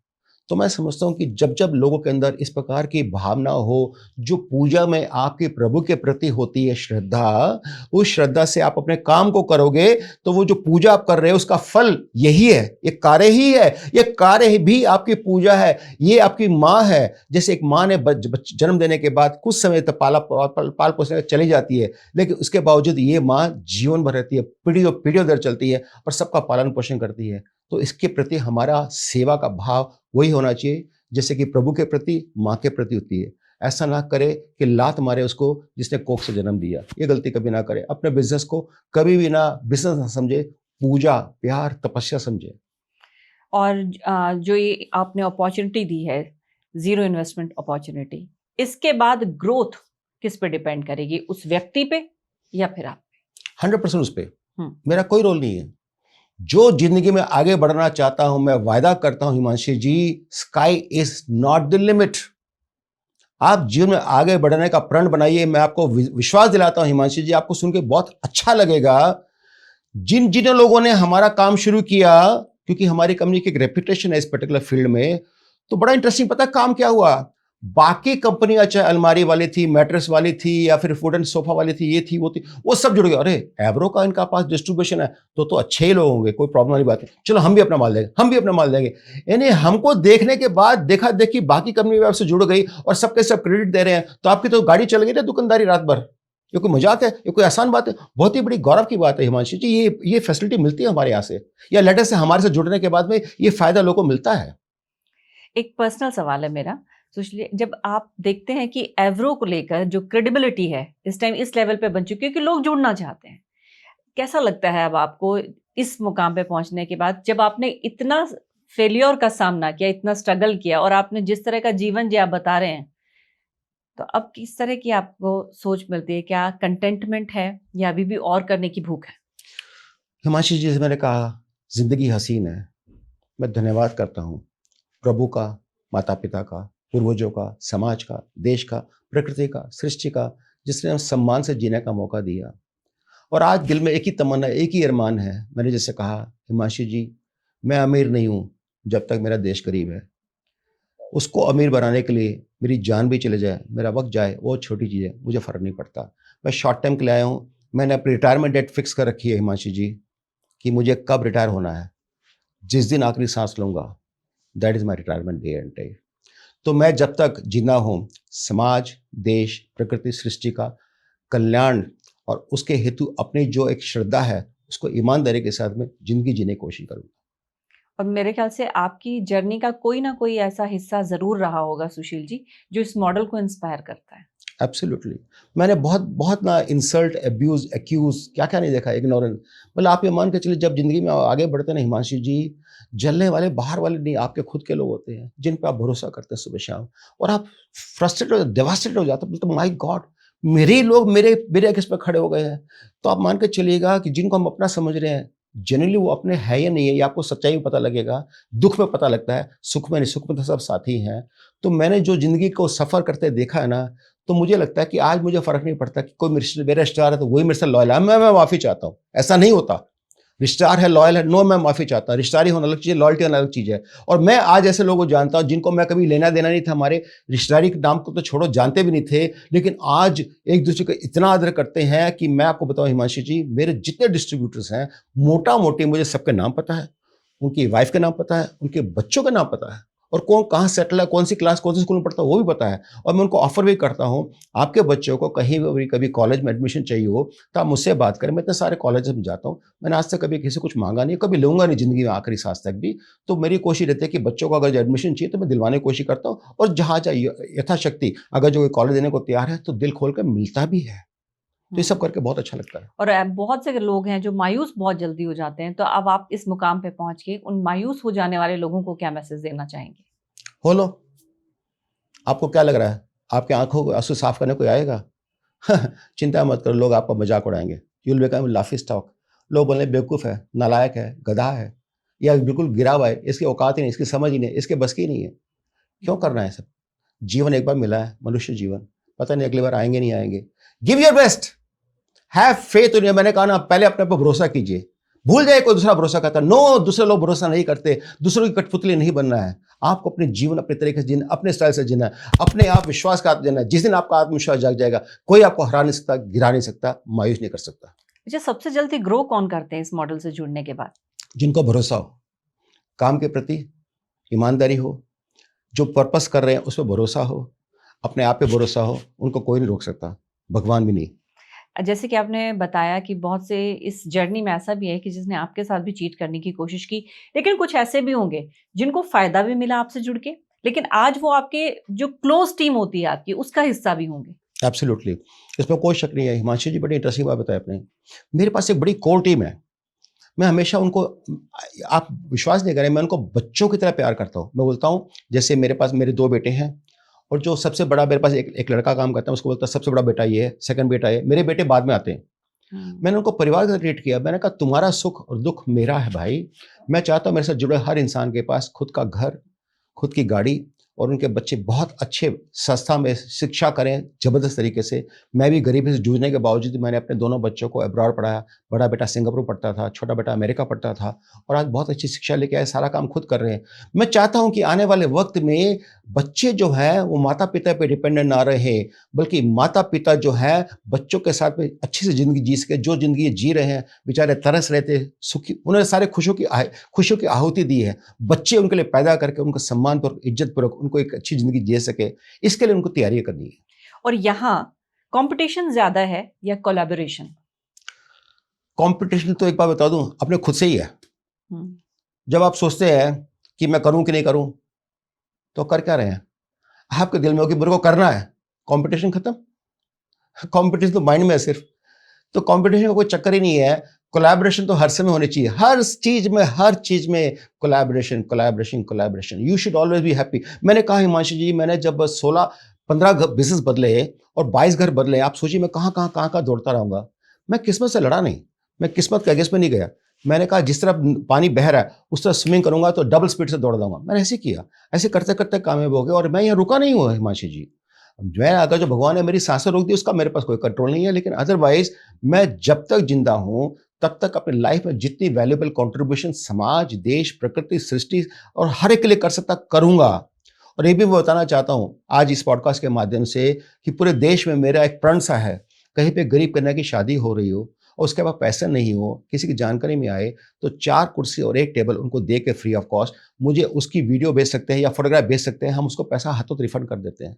तो मैं समझता हूँ कि जब जब लोगों के अंदर इस प्रकार की भावना हो, जो पूजा में आपके प्रभु के प्रति होती है श्रद्धा, उस श्रद्धा से आप अपने काम को करोगे तो वो जो पूजा आप कर रहे हो उसका फल यही है, ये कार्य ही है, ये कार्य भी आपकी पूजा है। ये आपकी माँ है, जैसे एक माँ ने जन्म देने के बाद कुछ समय तक पाल पोसने चली जाती है, लेकिन उसके बावजूद ये माँ जीवन भर रहती है, पीढ़ियों दर चलती है और सबका पालन पोषण करती है। तो इसके प्रति हमारा सेवा का भाव वही होना चाहिए जैसे कि प्रभु के प्रति माँ के प्रति होती है। ऐसा ना करे कि लात मारे उसको जिसने कोख से जन्म दिया, ये गलती कभी ना करे। अपने बिजनेस को कभी भी ना बिजनेस ना समझे, पूजा प्यार तपस्या समझे। और जो ये आपने अपॉर्चुनिटी दी है, जीरो इन्वेस्टमेंट अपॉर्चुनिटी, इसके बाद ग्रोथ किस पे डिपेंड करेगी, उस व्यक्ति पे या फिर आप पे? 100% उस पर मेरा कोई रोल नहीं है। जो जिंदगी में आगे बढ़ना चाहता हूं, मैं वायदा करता हूं Himanshi ji, sky is not the limit. आप जीवन में आगे बढ़ने का प्रण बनाइए। मैं आपको विश्वास दिलाता हूं हिमांशी जी, आपको सुन के बहुत अच्छा लगेगा। जिन जिन लोगों ने हमारा काम शुरू किया, क्योंकि हमारी कंपनी की एक रेपुटेशन है इस पर्टिकुलर फील्ड में, तो बड़ा इंटरेस्टिंग पता काम क्या हुआ। बाकी कंपनियां चाहे अलमारी वाली थी, मैट्रेस वाली थी या फिर फूड एंड सोफा वाली थी, ये थी वो थी, वो सब जुड़ गए। अरे एवरो का इनका पास डिस्ट्रीब्यूशन है तो अच्छे ही लोग होंगे, कोई प्रॉब्लम वाली बात है, चलो हम भी अपना माल देंगे, हम भी अपना माल देंगे। यानी हमको देखने के बाद देखा देखी बाकी कंपनी भी आपसे जुड़ गई और सबके सब क्रेडिट दे रहे हैं, तो आपकी तो गाड़ी चल गई ना दुकानदारी रात भर। ये कोई मजाक है? ये कोई आसान बात है? बहुत ही बड़ी गौरव की बात है हिमांशु जी। ये फैसिलिटी मिलती है हमारे यहाँ से, या लेटर से हमारे से जुड़ने के बाद में ये फायदा लोगों को मिलता है। एक पर्सनल सवाल है मेरा सुशील, जब आप देखते हैं कि एवरो को लेकर जो क्रेडिबिलिटी है इस टाइम इस लेवल पे बन चुकी है कि लोग जुड़ना चाहते हैं, कैसा लगता है अब आपको इस मुकाम पे पहुंचने के बाद, जब आपने इतना फेलियर का सामना किया, इतना स्ट्रगल किया और आपने जिस तरह का जीवन जो आप बता रहे हैं, तो अब किस तरह की आपको सोच मिलती है? क्या कंटेंटमेंट है या अभी भी और करने की भूख है? हिमांशु जी, मैंने कहा जिंदगी हसीन है। मैं धन्यवाद करता हूँ प्रभु का, माता पिता का, पूर्वजों का, समाज का, देश का, प्रकृति का, सृष्टि का, जिसने हम सम्मान से जीने का मौका दिया। और आज दिल में एक ही तमन्ना, एक ही अरमान है। मैंने जैसे कहा हिमांशु जी, मैं अमीर नहीं हूँ जब तक मेरा देश गरीब है। उसको अमीर बनाने के लिए मेरी जान भी चले जाए, मेरा वक्त जाए, वो छोटी चीज़ है, मुझे फ़र्क नहीं पड़ता। मैं शॉर्ट टाइम के लिए आया हूँ। मैंने अपनी रिटायरमेंट डेट फिक्स कर रखी है हिमांशु जी, कि मुझे कब रिटायर होना है। जिस दिन आखिरी सांस लूँगा, that is my retirement day and time. तो मैं जब तक जिंदा हूँ, समाज, देश, प्रकृति, सृष्टि का कल्याण और उसके हेतु अपनी जो एक श्रद्धा है उसको ईमानदारी के साथ में जिंदगी जीने की कोशिश करूँगा। और मेरे ख्याल से आपकी जर्नी का कोई ना कोई ऐसा हिस्सा जरूर रहा होगा सुशील जी, जो इस मॉडल को इंस्पायर करता है। एब्सोल्युटली। मैंने बहुत बहुत ना इंसल्ट, अब्यूज, एक्यूज, क्या क्या नहीं देखा, इग्नोरेंस। मतलब आप ये मान के चलिए, जब जिंदगी में आगे बढ़ते हैं ना हिमांशु जी, जलने वाले बाहर वाले नहीं, आपके खुद के लोग होते हैं जिन पे आप भरोसा करते हैं सुबह शाम, और आप फ्रस्ट्रेट हो, डेवास्टेट हो जाते हैं। तो माय गॉड, मेरे ही लोग मेरे मेरे अगेंस्ट पे खड़े हो गए हैं। तो आप मान के चलिएगा कि जिनको हम अपना समझ रहे हैं, जनरली वो अपने है या नहीं है, ये आपको सच्चाई में पता लगेगा, दुख में पता लगता है, सुख में नहीं। सुख में तो सब साथी हैं। तो मैंने जो जिंदगी को सफर करते देखा है ना, तो मुझे लगता है कि आज मुझे फर्क नहीं पड़ता कि कोई मेरा रिश्तेदार है तो वही मेरे से लॉयल है, मैं माफी चाहता हूँ। ऐसा नहीं होता। रिश्तेदार है, लॉयल है, नो, मैं माफी चाहता हूँ। रिश्तेदारी होना अलग चीज है, लॉयल्टी होना अलग चीज है। और मैं आज ऐसे लोगों को जानता हूँ जिनको मैं कभी लेना देना नहीं था, हमारे रिश्तेदारी के नाम को तो छोड़ो, जानते भी नहीं थे, लेकिन आज एक दूसरे को इतना आदर करते हैं कि मैं आपको बताऊं हिमांशु जी, मेरे जितने डिस्ट्रीब्यूटर्स हैं, मोटा मोटी मुझे सबके नाम पता है, उनकी वाइफ के नाम पता है, उनके बच्चों का नाम पता है, और कौन कहाँ सेटल है, कौन सी क्लास, कौन से स्कूल में पढ़ता है, वो भी पता है। और मैं उनको ऑफर भी करता हूँ, आपके बच्चों को कहीं भी कभी कॉलेज में एडमिशन चाहिए हो तो आप मुझसे बात करें। मैं इतने सारे कॉलेज में जाता हूँ, मैंने आज तक कभी किसी कुछ मांगा नहीं, कभी लूंगा नहीं जिंदगी में आखिरी सांस तक भी। तो मेरी कोशिश रहती है कि बच्चों को अगर एडमिशन चाहिए तो मैं दिलवाने की कोशिश करता हूँ, और जहाँ चाहिए यथाशक्ति अगर जो कॉलेज देने को तैयार है तो दिल खोल कर मिलता भी है। तो ये सब करके बहुत अच्छा लगता है। और बहुत से लोग हैं जो मायूस बहुत जल्दी हो जाते हैं, तो अब आप इस मुकाम पे पहुंच के उन मायूस हो जाने वाले लोगों को क्या मैसेज देना चाहेंगे? हो लो। आपको क्या लग रहा है आपके आंखों को आंसू साफ करने कोई आएगा? चिंता मत करो, लोग आपका मजाक उड़ाएंगे। You will become laughing stock. लोग बोले बेवकूफ़ है, नालायक है, गधा है, या बिल्कुल गिरा हुआ है, इसकी औकात ही नहीं, इसकी समझ ही नहीं, इसके बस की नहीं है। क्यों करना है सब? जीवन एक बार मिला है, मनुष्य जीवन, पता नहीं अगली बार आएंगे नहीं आएंगे। Give your best, have faith इन। मैंने कहा ना, पहले अपने पर भरोसा कीजिए। भूल जाए कोई दूसरा भरोसा करता, नो, दूसरे लोग भरोसा नहीं करते, दूसरों की कठपुतली नहीं बनना है। आपको अपने जीवन अपने तरीके से जीना, अपने स्टाइल से जीना, अपने आप विश्वास का जीना। जिस दिन आपका आत्मविश्वास जाग जाएगा, कोई आपको हरा नहीं सकता, गिरा नहीं सकता, मायूस नहीं कर सकता। अच्छा, सबसे जल्दी ग्रो कौन करते हैं इस मॉडल से जुड़ने के बाद? जिनको भरोसा हो, काम के प्रति ईमानदारी हो, जो पर्पस कर रहे हैं उस पर भरोसा हो, अपने आप पे भरोसा हो, उनको कोई नहीं रोक सकता, भगवान भी नहीं। जैसे कि आपने बताया कि बहुत से इस जर्नी में ऐसा भी है कि जिसने आपके साथ भी चीट करने की कोशिश की, लेकिन कुछ ऐसे भी होंगे जिनको फायदा भी मिला आपसे जुड़ के, लेकिन आज वो आपके जो क्लोज टीम होती है आपकी, उसका हिस्सा भी होंगे। एब्सोल्युटली, इसमें कोई शक नहीं है। हिमांशु जी बड़ी इंटरेस्टिंग बात बताया आपने। मेरे पास एक बड़ी कोर टीम है। मैं हमेशा उनको, आप विश्वास नहीं करें, मैं उनको बच्चों की तरह प्यार करता हूँ। मैं बोलता हूँ, जैसे मेरे पास मेरे 2 बेटे हैं, और जो सबसे बड़ा मेरे पास एक लड़का काम करता है, उसको बोलता है सबसे बड़ा बेटा ये है, सेकंड बेटा ये, मेरे बेटे बाद में आते हैं। मैंने उनको परिवार का ट्रीट किया। मैंने कहा तुम्हारा सुख और दुख मेरा है भाई। मैं चाहता हूँ मेरे साथ जुड़े हर इंसान के पास खुद का घर, खुद की गाड़ी, और उनके बच्चे बहुत अच्छे संस्था में शिक्षा करें ज़बरदस्त तरीके से। मैं भी गरीबी से जूझने के बावजूद मैंने अपने दोनों बच्चों को अब्रॉड पढ़ाया। बड़ा बेटा सिंगापुर पढ़ता था, छोटा बेटा अमेरिका पढ़ता था, और आज बहुत अच्छी शिक्षा लेके आए, सारा काम खुद कर रहे हैं। मैं चाहता हूं कि आने वाले वक्त में बच्चे जो हैं वो माता पिता पे डिपेंडेंट ना रहे, बल्कि माता पिता जो है बच्चों के साथ में अच्छी से ज़िंदगी जी सके। जो ज़िंदगी जी रहे हैं, बेचारे तरस रहे थे, सुखी, उन्होंने सारे खुशियों की आहुति दी है। बच्चे उनके लिए पैदा करके उनको सम्मानपूर्वक, इज्जतपूर्वक उनको एक अच्छी ज़िंदगी जी सके, इसके लिए उनको तैयारी करनी है। और यहाँ कंपटीशन ज्यादा है या कोलैबोरेशन? कंपटीशन तो एक बात बता दूं, अपने खुद से ही है। जब आप सोचते हैं कि मैं करूं कि नहीं करूं, तो कर क्या रहे हैं? आपके दिल में हो कि मेरे को करना है, कंपटीशन खत्म। कंपटीशन तो माइंड में है सिर्फ। तो कंपटीशन का कोई चक्कर ही नहीं है। कोलैबोरेशन तो हर समय होनी चाहिए, हर चीज में collaboration, collaboration, collaboration. You should always be happy. मैंने कहा हिमांशु जी, मैंने जब 16-15 बिजनेस बदले और 22 घर बदले, आप सोचिए मैं कहाँ दौड़ता रहूंगा। मैं किस्मत से लड़ा नहीं, मैं किस्मत के अगेंस्ट में नहीं गया। मैंने कहा जिस तरह पानी बह रहा है उस तरह स्विमिंग करूंगा तो डबल स्पीड से दौड़ जाऊंगा। मैंने ऐसे किया, ऐसे करते करते कामयाब हो गए, और मैं यहाँ रुका नहीं हुआ हिमांशु जी। मैं, अगर जो भगवान ने मेरी सांसें रोक दी उसका मेरे पास कोई कंट्रोल नहीं है, लेकिन अदरवाइज मैं जब तक जिंदा हूं तब तक अपनी लाइफ में जितनी वैल्यूएबल कंट्रीब्यूशन समाज, देश, प्रकृति, सृष्टि और हर एक के लिए कर सकता करूंगा। और ये भी मैं बताना चाहता हूं आज इस पॉडकास्ट के माध्यम से कि पूरे देश में मेरा एक प्रण सा है, कहीं पे गरीब कन्या की शादी हो रही हो और उसके पास पैसा नहीं हो, किसी की जानकारी में आए, तो 4 कुर्सी और 1 टेबल उनको दे के फ्री ऑफ कॉस्ट मुझे उसकी वीडियो भेज सकते हैं या फोटोग्राफ भेज सकते हैं, हम उसको पैसा हाथों रिफंड कर देते हैं।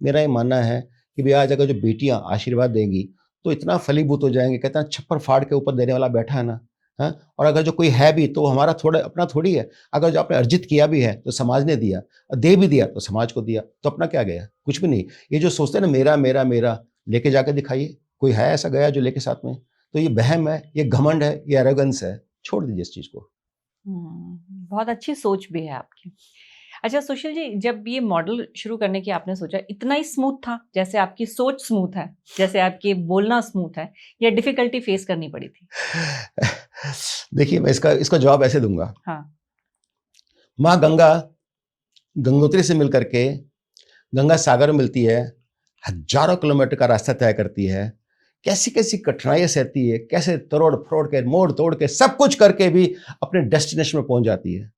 मेरा ये मानना है कि भैया आज अगर जो बेटियां आशीर्वाद देंगी तो इतना फलीभूत हो जाएंगे, कहते हैं छप्पर फाड़ के ऊपर देने वाला बैठा है ना। हाँ, और अगर जो कोई है भी तो हमारा थोड़ा अपना थोड़ी है। अगर जो आपने अर्जित किया भी है तो समाज ने दिया, दे भी दिया तो समाज को दिया, तो अपना क्या गया? कुछ भी नहीं। ये जो सोचते हैं ना मेरा मेरा मेरा, लेके जाके दिखाइए, कोई है ऐसा गया जो लेके साथ में? तो ये वहम है, ये घमंड है, ये एरोगेंस है। छोड़ दीजिए इस चीज को। बहुत अच्छी सोच भी है आपकी। अच्छा सुशील जी, जब ये मॉडल शुरू करने की आपने सोचा, इतना ही स्मूथ था जैसे आपकी सोच स्मूथ है, जैसे आपके बोलना स्मूथ है, या डिफिकल्टी फेस करनी पड़ी थी? देखिए, मैं इसका जवाब ऐसे दूंगा। हाँ। माँ गंगा गंगोत्री से मिल करके गंगा सागर में मिलती है, हजारों किलोमीटर का रास्ता तय करती है, कैसी कैसी कठिनाइयां सहती है, कैसे तोड़ फोड़ के, मोड़ तोड़ के, सब कुछ करके भी अपने डेस्टिनेशन में पहुंच जाती है।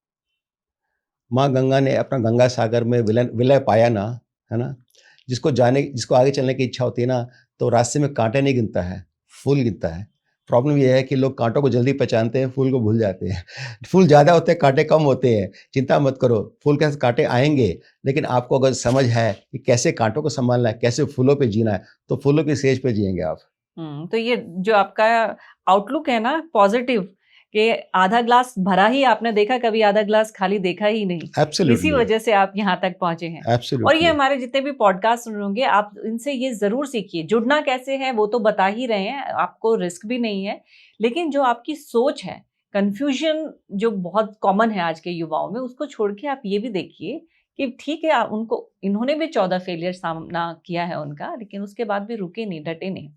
माँ गंगा ने अपना गंगा सागर में विलय पाया ना, है ना। जिसको आगे चलने की इच्छा होती है ना, तो रास्ते में कांटे नहीं गिनता है, फूल गिनता है। प्रॉब्लम यह है कि लोग कांटों को जल्दी पहचानते हैं, फूल को भूल जाते हैं। फूल ज़्यादा होते हैं, कांटे कम होते हैं। चिंता मत करो, फूल के साथ कांटे आएंगे, लेकिन आपको अगर समझ है कि कैसे कांटों को संभालना है, कैसे फूलों पे जीना है, तो फूलों की सेज पे जिएंगे आप। तो ये जो आपका आउटलुक है ना पॉजिटिव, कि आधा ग्लास भरा ही आपने देखा, कभी आधा ग्लास खाली देखा ही नहीं। Absolutely. इसी वजह से आप यहाँ तक पहुंचे हैं। Absolutely. और ये हमारे जितने भी पॉडकास्ट सुन होंगे, आप इनसे ये जरूर सीखिए। जुड़ना कैसे है वो तो बता ही रहे हैं, आपको रिस्क भी नहीं है, लेकिन जो आपकी सोच है, कंफ्यूजन जो बहुत कॉमन है आज के युवाओं में, उसको छोड़ के आप ये भी देखिए कि ठीक है, इन्होंने भी 14 फेलियर सामना किया है उनका, लेकिन उसके बाद भी रुके नहीं, डटे नहीं।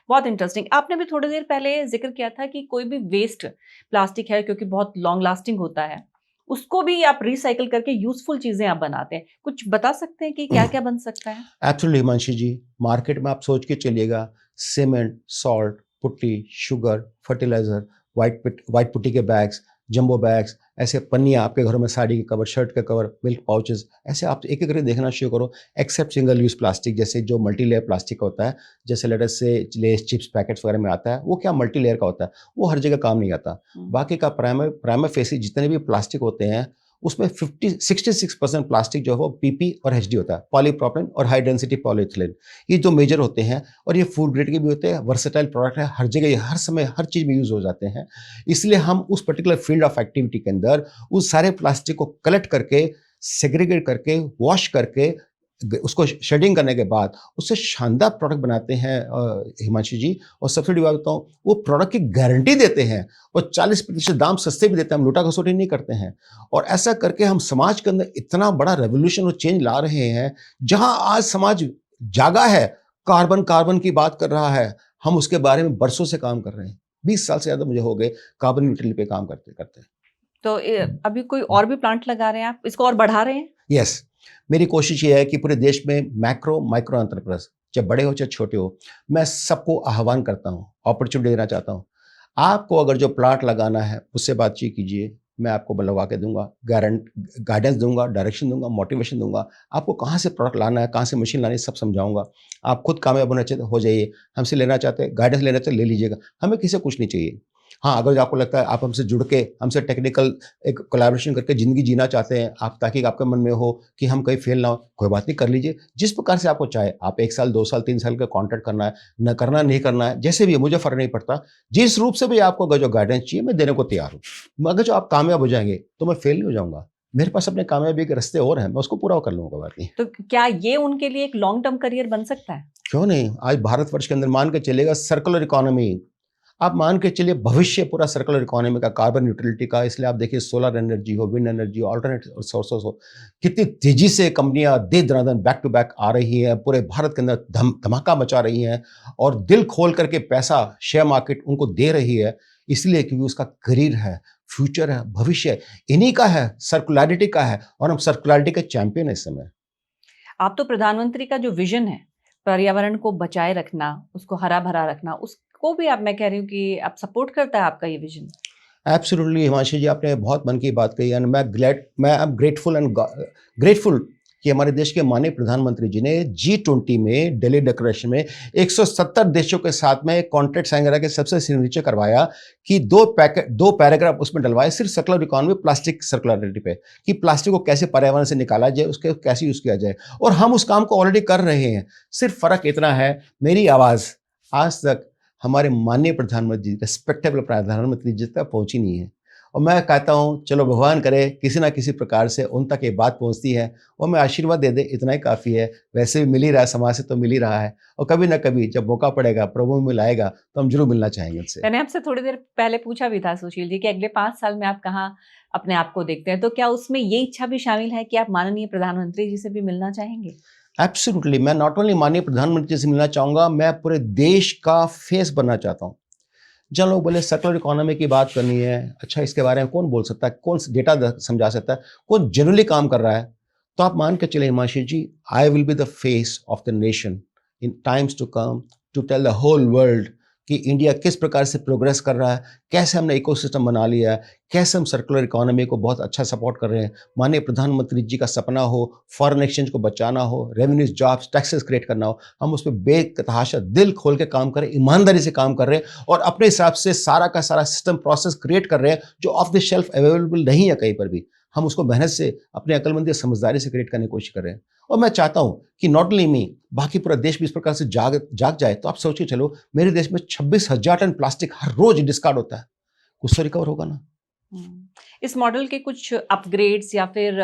बहुत इंटरेस्टिंग। आपने भी थोड़ी देर पहले जिक्र किया था कि कोई भी वेस्ट प्लास्टिक है, क्योंकि बहुत लॉन्ग लास्टिंग होता है, उसको भी आप रिसाइकल करके यूजफुल चीजें आप बनाते हैं। कुछ बता सकते हैं कि क्या क्या बन सकता है? एब्सोल्युटली हिमांशी जी, मार्केट में आप सोच के चलिएगा, cement, salt, putty, sugar, fertiliser, white putty के बैग्स, जंबो बैग्स, ऐसे पन्नियाँ आपके घरों में, साड़ी के कवर, शर्ट के कवर, मिल्क पाउचेस, ऐसे आप एक एक करके देखना शुरू करो। एक्सेप्ट सिंगल यूज प्लास्टिक, जैसे जो मल्टी लेयर प्लास्टिक होता है, जैसे let's say Lay's chips packets वगैरह में आता है, वो क्या मल्टी लेयर का होता है, वो हर जगह काम नहीं आता। बाकी का प्राइमर फेसिस जितने भी प्लास्टिक होते हैं, उसमें 66% प्लास्टिक जो है वो पीपी और एचडी होता है, पॉलीप्रोपिलीन और हाई डेंसिटी पॉलीइथिलीन। ये जो मेजर होते हैं, और ये फूड ग्रेड के भी होते हैं, वर्सेटाइल प्रोडक्ट है, हर जगह हर समय हर चीज़ में यूज हो जाते हैं। इसलिए हम उस पर्टिकुलर फील्ड ऑफ एक्टिविटी के अंदर उस सारे प्लास्टिक को कलेक्ट करके, सेग्रीगेट करके, वॉश करके, उसको शेडिंग करने के बाद उससे शानदार प्रोडक्ट बनाते हैं हिमांशु जी। और सबसे बड़ी बात बताऊँ, वो प्रोडक्ट की गारंटी देते हैं और 40% दाम सस्ते भी देते हैं। हम लूटा खसोटी नहीं करते हैं। और ऐसा करके हम समाज के अंदर इतना बड़ा रेवोल्यूशन और चेंज ला रहे हैं। जहां आज समाज जागा है, कार्बन की बात कर रहा है, हम उसके बारे में बरसों से काम कर रहे हैं। 20 साल से ज्यादा मुझे हो गए कार्बन न्यूट्रलिटी पे काम करते करते। तो अभी कोई और भी प्लांट लगा रहे हैं आप, इसको और बढ़ा रहे हैं? यस, मेरी कोशिश ये है कि पूरे देश में मैक्रो माइक्रो एंटरप्राइज, चाहे बड़े हो चाहे छोटे हो, मैं सबको आह्वान करता हूँ, अपॉर्चुनिटी देना चाहता हूँ। आपको अगर जो प्लांट लगाना है उससे बातचीत कीजिए, मैं आपको लगवा के दूंगा, गाइडेंस दूंगा, डायरेक्शन दूंगा, मोटिवेशन दूंगा। आपको कहाँ से प्रोडक्ट लाना है, कहाँ से मशीन लानी है, सब समझाऊंगा। आप खुद कामयाब होना चाहते हो जाइए, हमसे लेना चाहते हैं, गाइडेंस लेना चाहते ले लीजिएगा, हमें किसी से कुछ नहीं चाहिए। हाँ, अगर आपको लगता है आप हमसे जुड़ के, हमसे टेक्निकल एक कोलैबोरेशन करके ज़िंदगी जीना चाहते हैं आप, ताकि आपके मन में हो कि हम कहीं फेल ना हो, कोई बात नहीं, कर लीजिए। जिस प्रकार से आपको चाहे, आप 1 साल, 2 साल, 3 साल का कॉन्ट्रैक्ट करना है, न करना नहीं करना है, जैसे भी है, मुझे फ़र्क नहीं पड़ता। जिस रूप से भी आपको अगर जो गाइडेंस चाहिए, मैं देने को तैयार हूँ। मगर जो आप कामयाब हो जाएंगे तो मैं फेल नहीं हो जाऊँगा। मेरे पास अपने कामयाबी के रास्ते और हैं, मैं उसको पूरा कर लूँगा, कोई बात नहीं। तो क्या ये उनके लिए एक लॉन्ग टर्म करियर बन सकता है? क्यों नहीं? आज भारतवर्ष के अंदर मान के चलेगा सर्कुलर इकोनॉमी, आप मान के चलिए भविष्य पूरा सर्कुलर इकोनॉमी का, कार्बन न्यूट्रलिटी का। इसलिए आप देखिए, सोलर एनर्जी हो, विंड एनर्जी हो, अल्टरनेट सोर्सेस हो, कितनी तेजी से कंपनियां दे दनादन बैक टू बैक आ रही हैं, पूरे भारत के अंदर धमाका मचा रही हैं और दिल खोल करके पैसा शेयर मार्केट उनको दे रही है। इसलिए क्योंकि उसका करियर है, फ्यूचर है, भविष्य इन्हीं का है, सर्कुलरिटी का है, और हम सर्कुलरिटी के चैंपियन है इस समय। आप तो प्रधानमंत्री का जो विजन है, पर्यावरण को बचाए रखना, उसको हरा भरा रखना, उसको भी आप, मैं कह रही हूँ कि आप सपोर्ट करता है आपका ये विजन? एब्सोल्युटली हिमांशी जी, आपने बहुत मन की बात कही, एंड मैं आई एम ग्रेटफुल कि हमारे देश के माननीय प्रधानमंत्री जी ने G20 में, दिल्ली डिक्लेरेशन में 170 देशों के साथ में एक कॉन्ट्रैक्ट साइन करा के सबसे सिग्नेचर करवाया कि 2 पैराग्राफ उसमें डलवाए सिर्फ सर्कुलर इकोनॉमी, प्लास्टिक सर्कुलरिटी पे, कि प्लास्टिक को कैसे पर्यावरण से निकाला जाए, उसके कैसे यूज किया जाए। और हम उस काम को ऑलरेडी कर रहे हैं। सिर्फ फर्क इतना है, मेरी आवाज आज तक हमारे माननीय प्रधानमंत्री, रिस्पेक्टेबल प्रधानमंत्री जी तक पहुंची नहीं है। और मैं कहता हूं, चलो भगवान करे किसी ना किसी प्रकार से उन तक ये बात पहुंचती है, और मैं आशीर्वाद दे दे, इतना ही काफ़ी है। वैसे भी मिल ही रहा है, समाज से तो मिल ही रहा है, और कभी ना कभी जब मौका पड़ेगा, प्रभु में लाएगा, तो हम जरूर मिलना चाहेंगे उनसे। मैंने आपसे थोड़ी देर पहले पूछा भी था सुशील जी कि अगले 5 साल में आप कहाँ अपने आप को देखते हैं, तो क्या उसमें ये इच्छा भी शामिल है कि आप माननीय प्रधानमंत्री जी से भी मिलना चाहेंगे? एब्सोल्युटली, मैं नॉट ओनली माननीय प्रधानमंत्री जी से मिलना चाहूँगा, मैं पूरे देश का फेस बनना चाहता हूँ। जब लोग बोले सर्कुलर इकोनॉमी की बात करनी है, अच्छा इसके बारे में कौन बोल सकता है, कौन डेटा समझा सकता है, कौन जनरली काम कर रहा है, तो आप मान के चले Himanshi ji, I will be the face of the nation in times to come, to tell the whole world कि इंडिया किस प्रकार से प्रोग्रेस कर रहा है, कैसे हमने इकोसिस्टम बना लिया है, कैसे हम सर्कुलर इकोनॉमी को बहुत अच्छा सपोर्ट कर रहे हैं। माननीय प्रधानमंत्री जी का सपना हो, फॉरेन एक्सचेंज को बचाना हो, रेवेन्यूज, जॉब्स, टैक्सेस क्रिएट करना हो, हम उस पर बेतहाशा दिल खोल के काम करें, ईमानदारी से काम कर रहे हैं, और अपने हिसाब से सारा का सारा सिस्टम प्रोसेस क्रिएट कर रहे हैं जो ऑफ द शेल्फ अवेलेबल नहीं है कहीं पर भी। हम उसको मेहनत से, अपने अक्लमंदी, समझदारी से क्रिएट करने की कोशिश कर रहे हैं। और मैं चाहता हूं कि नॉट ओनली मी, बाकी पूरा देश भी इस प्रकार से जाग जाए। तो आप सोच के चलो, मेरे देश में 26,000 टन प्लास्टिक हर रोज डिस्कार्ड होता है, कुछ तो रिकवर होगा ना। इस मॉडल के कुछ अपग्रेड्स या फिर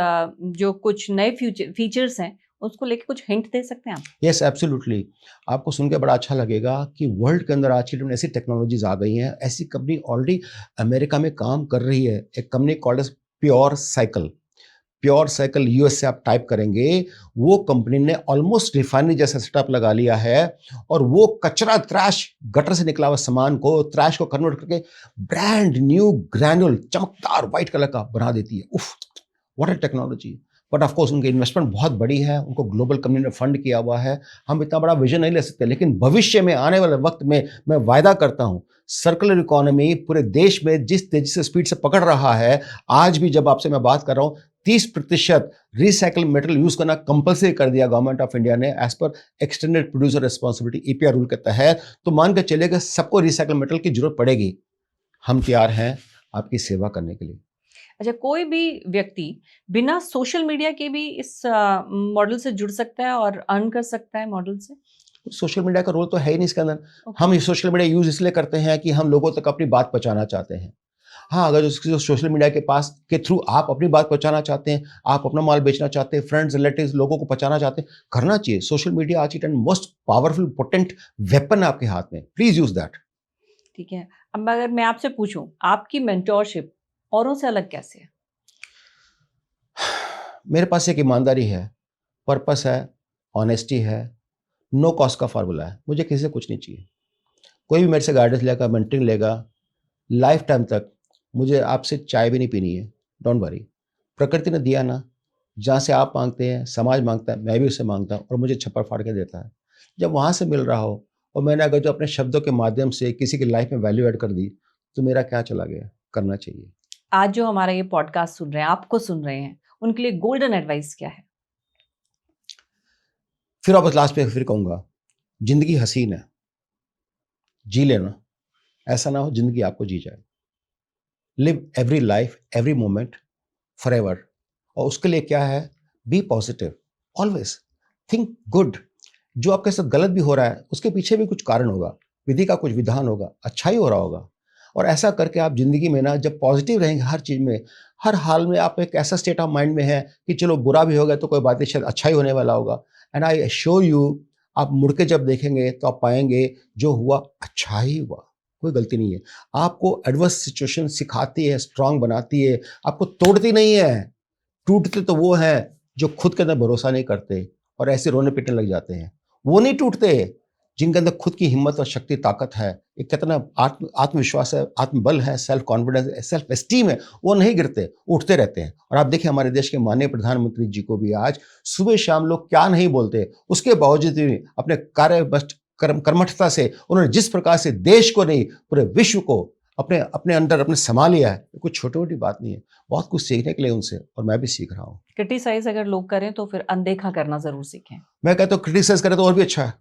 जो कुछ नए फीचर्स हैं, उसको लेके कुछ हिंट दे सकते हैं आप? Yes, absolutely. आपको सुन के बड़ा अच्छा लगेगा कि वर्ल्ड के अंदर आज की डेट में ऐसी टेक्नोलॉजीज आ गई हैं। ऐसी कंपनी ऑलरेडी अमेरिका में काम कर रही है, एक company called as pure cycle. Pure cycle US से आप टाइप करेंगे, वो कंपनी ने ऑलमोस्ट रिफाइनरी जैसा सेटअप लगा लिया है और वो कचरा ट्रैश गटर से निकला हुआ सामान को ट्रैश को कन्वर्ट करके ब्रांड न्यू ग्रैन्युल चमकदार व्हाइट कलर का बना देती है। उफ, what a technology. But of course उनकी इन्वेस्टमेंट बहुत बड़ी है, उनको ग्लोबल कंपनी ने फंड किया हुआ है, हम इतना बड़ा विजन नहीं ले सकते, लेकिन भविष्य में आने वाले वक्त में मैं वायदा करता हूं सर्कुलर इकोनॉमी पूरे देश में जिस तेजी से स्पीड से पकड़ रहा है, आज भी जब आपसे मैं बात कर रहा हूं 30% रिसाइकल मेटेरियल यूज करना कंपलसरी कर दिया गवर्नमेंट ऑफ इंडिया ने एज पर extended producer responsibility EPR rule के तहत। तो मान के चलिएगा सबको रिसाइकल मेटेरियल की जरूरत पड़ेगी, हम तैयार हैं आपकी सेवा करने के लिए। अच्छा, कोई भी व्यक्ति बिना सोशल मीडिया के भी इस मॉडल से जुड़ सकता है और अर्न कर सकता है मॉडल से? सोशल मीडिया का रोल तो है ही नहीं इसके अंदर। Okay. हम सोशल मीडिया यूज इसलिए करते हैं कि हम लोगों तक अपनी बात पहुंचाना चाहते हैं। हाँ, अगर जो सोशल मीडिया के पास के थ्रू आप अपनी बात पहुंचाना चाहते हैं, आप अपना माल बेचना चाहते हैं, फ्रेंड्स रिलेटिव्स लोगों को पहुंचाना चाहते हैं, करना चाहिए। सोशल मीडिया आज की मोस्ट पावरफुल पोटेंट वेपन है आपके हाथ में, प्लीज यूज दैट। ठीक है, अब अगर मैं आपसे पूछूं आपकी मेंटोरशिप औरों से अलग कैसे है? मेरे पास एक ईमानदारी है, पर्पस है, ऑनेस्टी है, नो कॉस्ट का फार्मूला है। मुझे किसी से कुछ नहीं चाहिए। कोई भी मेरे से गाइडेंस लेगा, मेंटरिंग लेगा, लाइफ टाइम तक मुझे आपसे चाय भी नहीं पीनी है, डोंट वरी। प्रकृति ने दिया ना, जहाँ से आप मांगते हैं, समाज मांगता है, मैं भी उससे मांगता हूँ और मुझे छप्पर फाड़ के देता है। जब वहाँ से मिल रहा हो और मैंने अगर जो अपने शब्दों के माध्यम से किसी की लाइफ में वैल्यू ऐड कर दी, तो मेरा क्या चला गया, करना चाहिए। आज जो हमारा ये पॉडकास्ट सुन रहे हैं, आपको सुन रहे हैं, उनके लिए गोल्डन एडवाइस क्या है? फिर वापस लास्ट पे फिर कहूँगा, जिंदगी हसीन है, जी लेना। ऐसा ना हो जिंदगी आपको जी जाए। Live every life, every moment, forever. और उसके लिए क्या है, be positive, always think good. जो आपके साथ गलत भी हो रहा है उसके पीछे भी कुछ कारण होगा, विधि का कुछ विधान होगा, अच्छा ही हो रहा होगा। और ऐसा करके आप जिंदगी में ना जब पॉजिटिव रहेंगे हर चीज में, हर हाल में आप एक ऐसा स्टेट ऑफ माइंड में है कि चलो बुरा भी होगा तो कोई बात नहीं, शायद अच्छा ही होने वाला होगा। एंड आई एश्योर यू, आप मुड़ के जब देखेंगे तो आप पाएंगे जो हुआ अच्छा ही हुआ, कोई गलती नहीं है। आपको एडवर्स सिचुएशन सिखाती है, स्ट्रांग बनाती है, आपको तोड़ती नहीं है। टूटते तो वो हैं जो खुद के अंदर भरोसा नहीं करते और ऐसे रोने पीटने लग जाते हैं। वो नहीं टूटते जिनके अंदर खुद की हिम्मत और शक्ति ताकत है, एक कितना आत्मविश्वास है, आत्मबल है, सेल्फ कॉन्फिडेंस है, सेल्फ एस्टीम है, वो नहीं गिरते, उठते रहते हैं। और आप देखिए हमारे देश के माननीय प्रधानमंत्री जी को भी आज सुबह शाम लोग क्या नहीं बोलते, उसके बावजूद भी अपने कर्मठता से उन्होंने जिस प्रकार से देश को नहीं पूरे विश्व को अपने अपने अंदर अपने समा लिया है, कुछ छोटी मोटी बात नहीं है। बहुत कुछ सीखने के लिए उनसे, और मैं भी सीख रहा हूँ। क्रिटिसाइज अगर लोग करें तो फिर अनदेखा करना जरूर सीखें। मैं कहता हूँ क्रिटिसाइज करें तो और भी अच्छा है।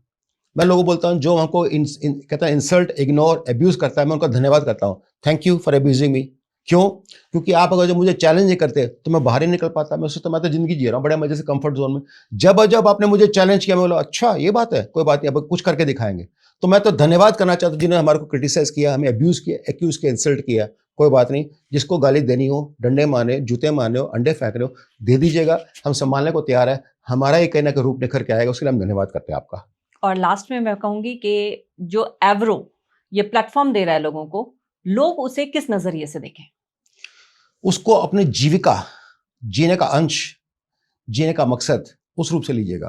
मैं लोगों को बोलता हूँ जो हमको कहता है इंसल्ट, इग्नोर, अब्यूज करता है, मैं उनका धन्यवाद करता हूँ, thank you for abusing me. क्यों? क्योंकि आप अगर जो मुझे चैलेंज नहीं करते तो मैं बाहर ही निकल पाता। मैं सोचता मैं तो जिंदगी जी रहा हूँ बड़े मजे से कंफर्ट जोन में। जब आपने मुझे चैलेंज किया, मैं बोला अच्छा ये बात है, कोई बात नहीं, अब कुछ करके दिखाएंगे। तो मैं तो धन्यवाद करना चाहता हूँ जिन्होंने हमारे को क्रिटिसाइज किया, हमें अब्यूज किया, एक्यूज किया, इंसल्ट किया। कोई बात नहीं, जिसको गाली देनी हो, डंडे मारने, जूते मारने हो, अंडे फेंक रहे हो, दे दीजिएगा, हम संभालने को तैयार है। हमारा ही कहने का रूप निखर के आएगा, उसके लिए हम धन्यवाद करते हैं आपका। और लास्ट में मैं कहूंगी कि जो एवरो ये प्लेटफॉर्म दे रहा है लोगों को, लोग उसे किस नजरिए से देखें? उसको अपनी जीविका, जीने का अंश, जीने का मकसद उस रूप से लीजिएगा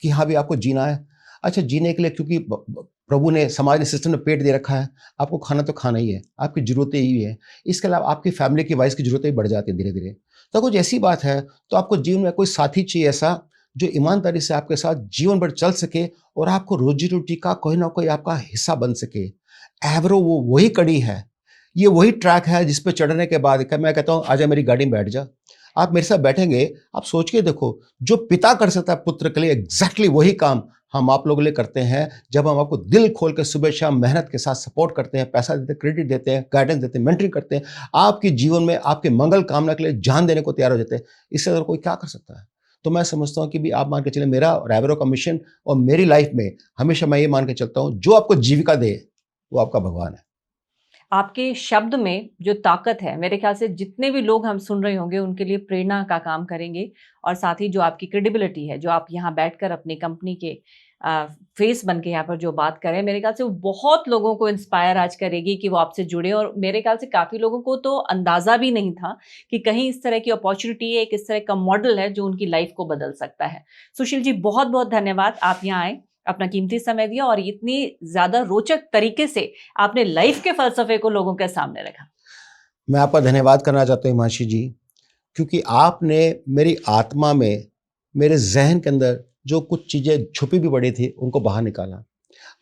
कि हाँ भी आपको जीना है। अच्छा, जीने के लिए क्योंकि प्रभु ने, समाज ने, सिस्टम ने पेट दे रखा है, आपको खाना तो खाना ही है, आपकी जरूरतें ही है। इसके अलावा आपकी फैमिली की वाइज की जरूरतें भी बढ़ जाती हैं धीरे धीरे। तो कुछ ऐसी बात है तो आपको जीवन में कोई साथी चाहिए ऐसा जो ईमानदारी से आपके साथ जीवन भर चल सके और आपको रोजी रोटी का कोई ना कोई आपका हिस्सा बन सके। एवरो वो वही कड़ी है, ये वही ट्रैक है जिस पे चढ़ने के बाद मैं कहता हूँ आजा मेरी गाड़ी में बैठ जा। आप मेरे साथ बैठेंगे, आप सोच के देखो, जो पिता कर सकता है पुत्र के लिए, एग्जैक्टली वही काम हम आप लोगों के लिए करते हैं। जब हम आपको दिल खोल के सुबह शाम मेहनत के साथ सपोर्ट करते हैं, पैसा देते हैं, क्रेडिट देते हैं, गाइडेंस देते हैं, मेंटरिंग करते हैं, आपके जीवन में आपके मंगल कामना के लिए जान देने को तैयार हो जाते हैं, इससे अगर कोई क्या कर सकता है? तो मैं समझता हूँ कि भी आप मान के चले, मेरा और एवरो का मिशन और मेरी लाइफ में हमेशा मैं ये मान के चलता हूँ, जो आपको जीविका दे वो आपका भगवान है। आपके शब्द में जो ताकत है, मेरे ख्याल से जितने भी लोग हम सुन रहे होंगे उनके लिए प्रेरणा का काम करेंगे। और साथ ही जो आपकी क्रेडिबिलिटी है, जो आप यहाँ बैठकर अपनी कंपनी के फेस बन के यहाँ पर जो बात करें, मेरे ख्याल से वो बहुत लोगों को इंस्पायर आज करेगी कि वो आपसे जुड़े। और मेरे ख्याल से काफ़ी लोगों को तो अंदाज़ा भी नहीं था कि कहीं इस तरह की अपॉर्चुनिटी है, एक इस तरह का मॉडल है जो उनकी लाइफ को बदल सकता है। सुशील जी, बहुत बहुत धन्यवाद, आप यहाँ आए, अपना कीमती समय दिया और इतनी ज़्यादा रोचक तरीके से आपने लाइफ के फ़लसफ़े को लोगों के सामने रखा। मैं आपका धन्यवाद करना चाहता हूँ हिमांशी जी, क्योंकि आपने मेरी आत्मा में, मेरे जहन के अंदर जो कुछ चीज़ें छुपी भी पड़ी थी उनको बाहर निकाला।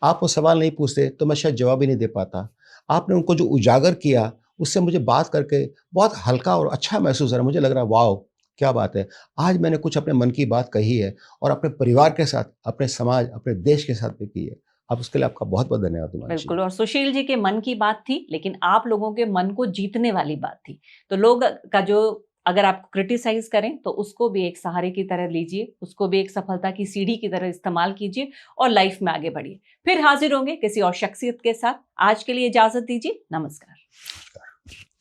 आप वो सवाल नहीं पूछते तो मैं शायद जवाब ही नहीं दे पाता। आपने उनको जो उजागर किया, उससे मुझे बात करके बहुत हल्का और अच्छा महसूस हो रहा है। मुझे लग रहा है वाओ! क्या बात है। आज मैंने कुछ अपने मन की बात कही है और अपने परिवार के साथ, अपने समाज, अपने देश के साथ भी की है। अब उसके लिए आपका बहुत-बहुत धन्यवाद हिमांशी। बिल्कुल, और सुशील जी के मन की बात थी, लेकिन आप लोगों के मन को जीतने वाली बात थी। तो लोग का जो अगर आप क्रिटिसाइज करें तो उसको भी एक सहारे की तरह लीजिए, उसको भी एक सफलता की सीढ़ी की तरह इस्तेमाल कीजिए और लाइफ में आगे बढ़िए। फिर हाजिर होंगे किसी और शख्सियत के साथ। आज के लिए इजाजत दीजिए, नमस्कार।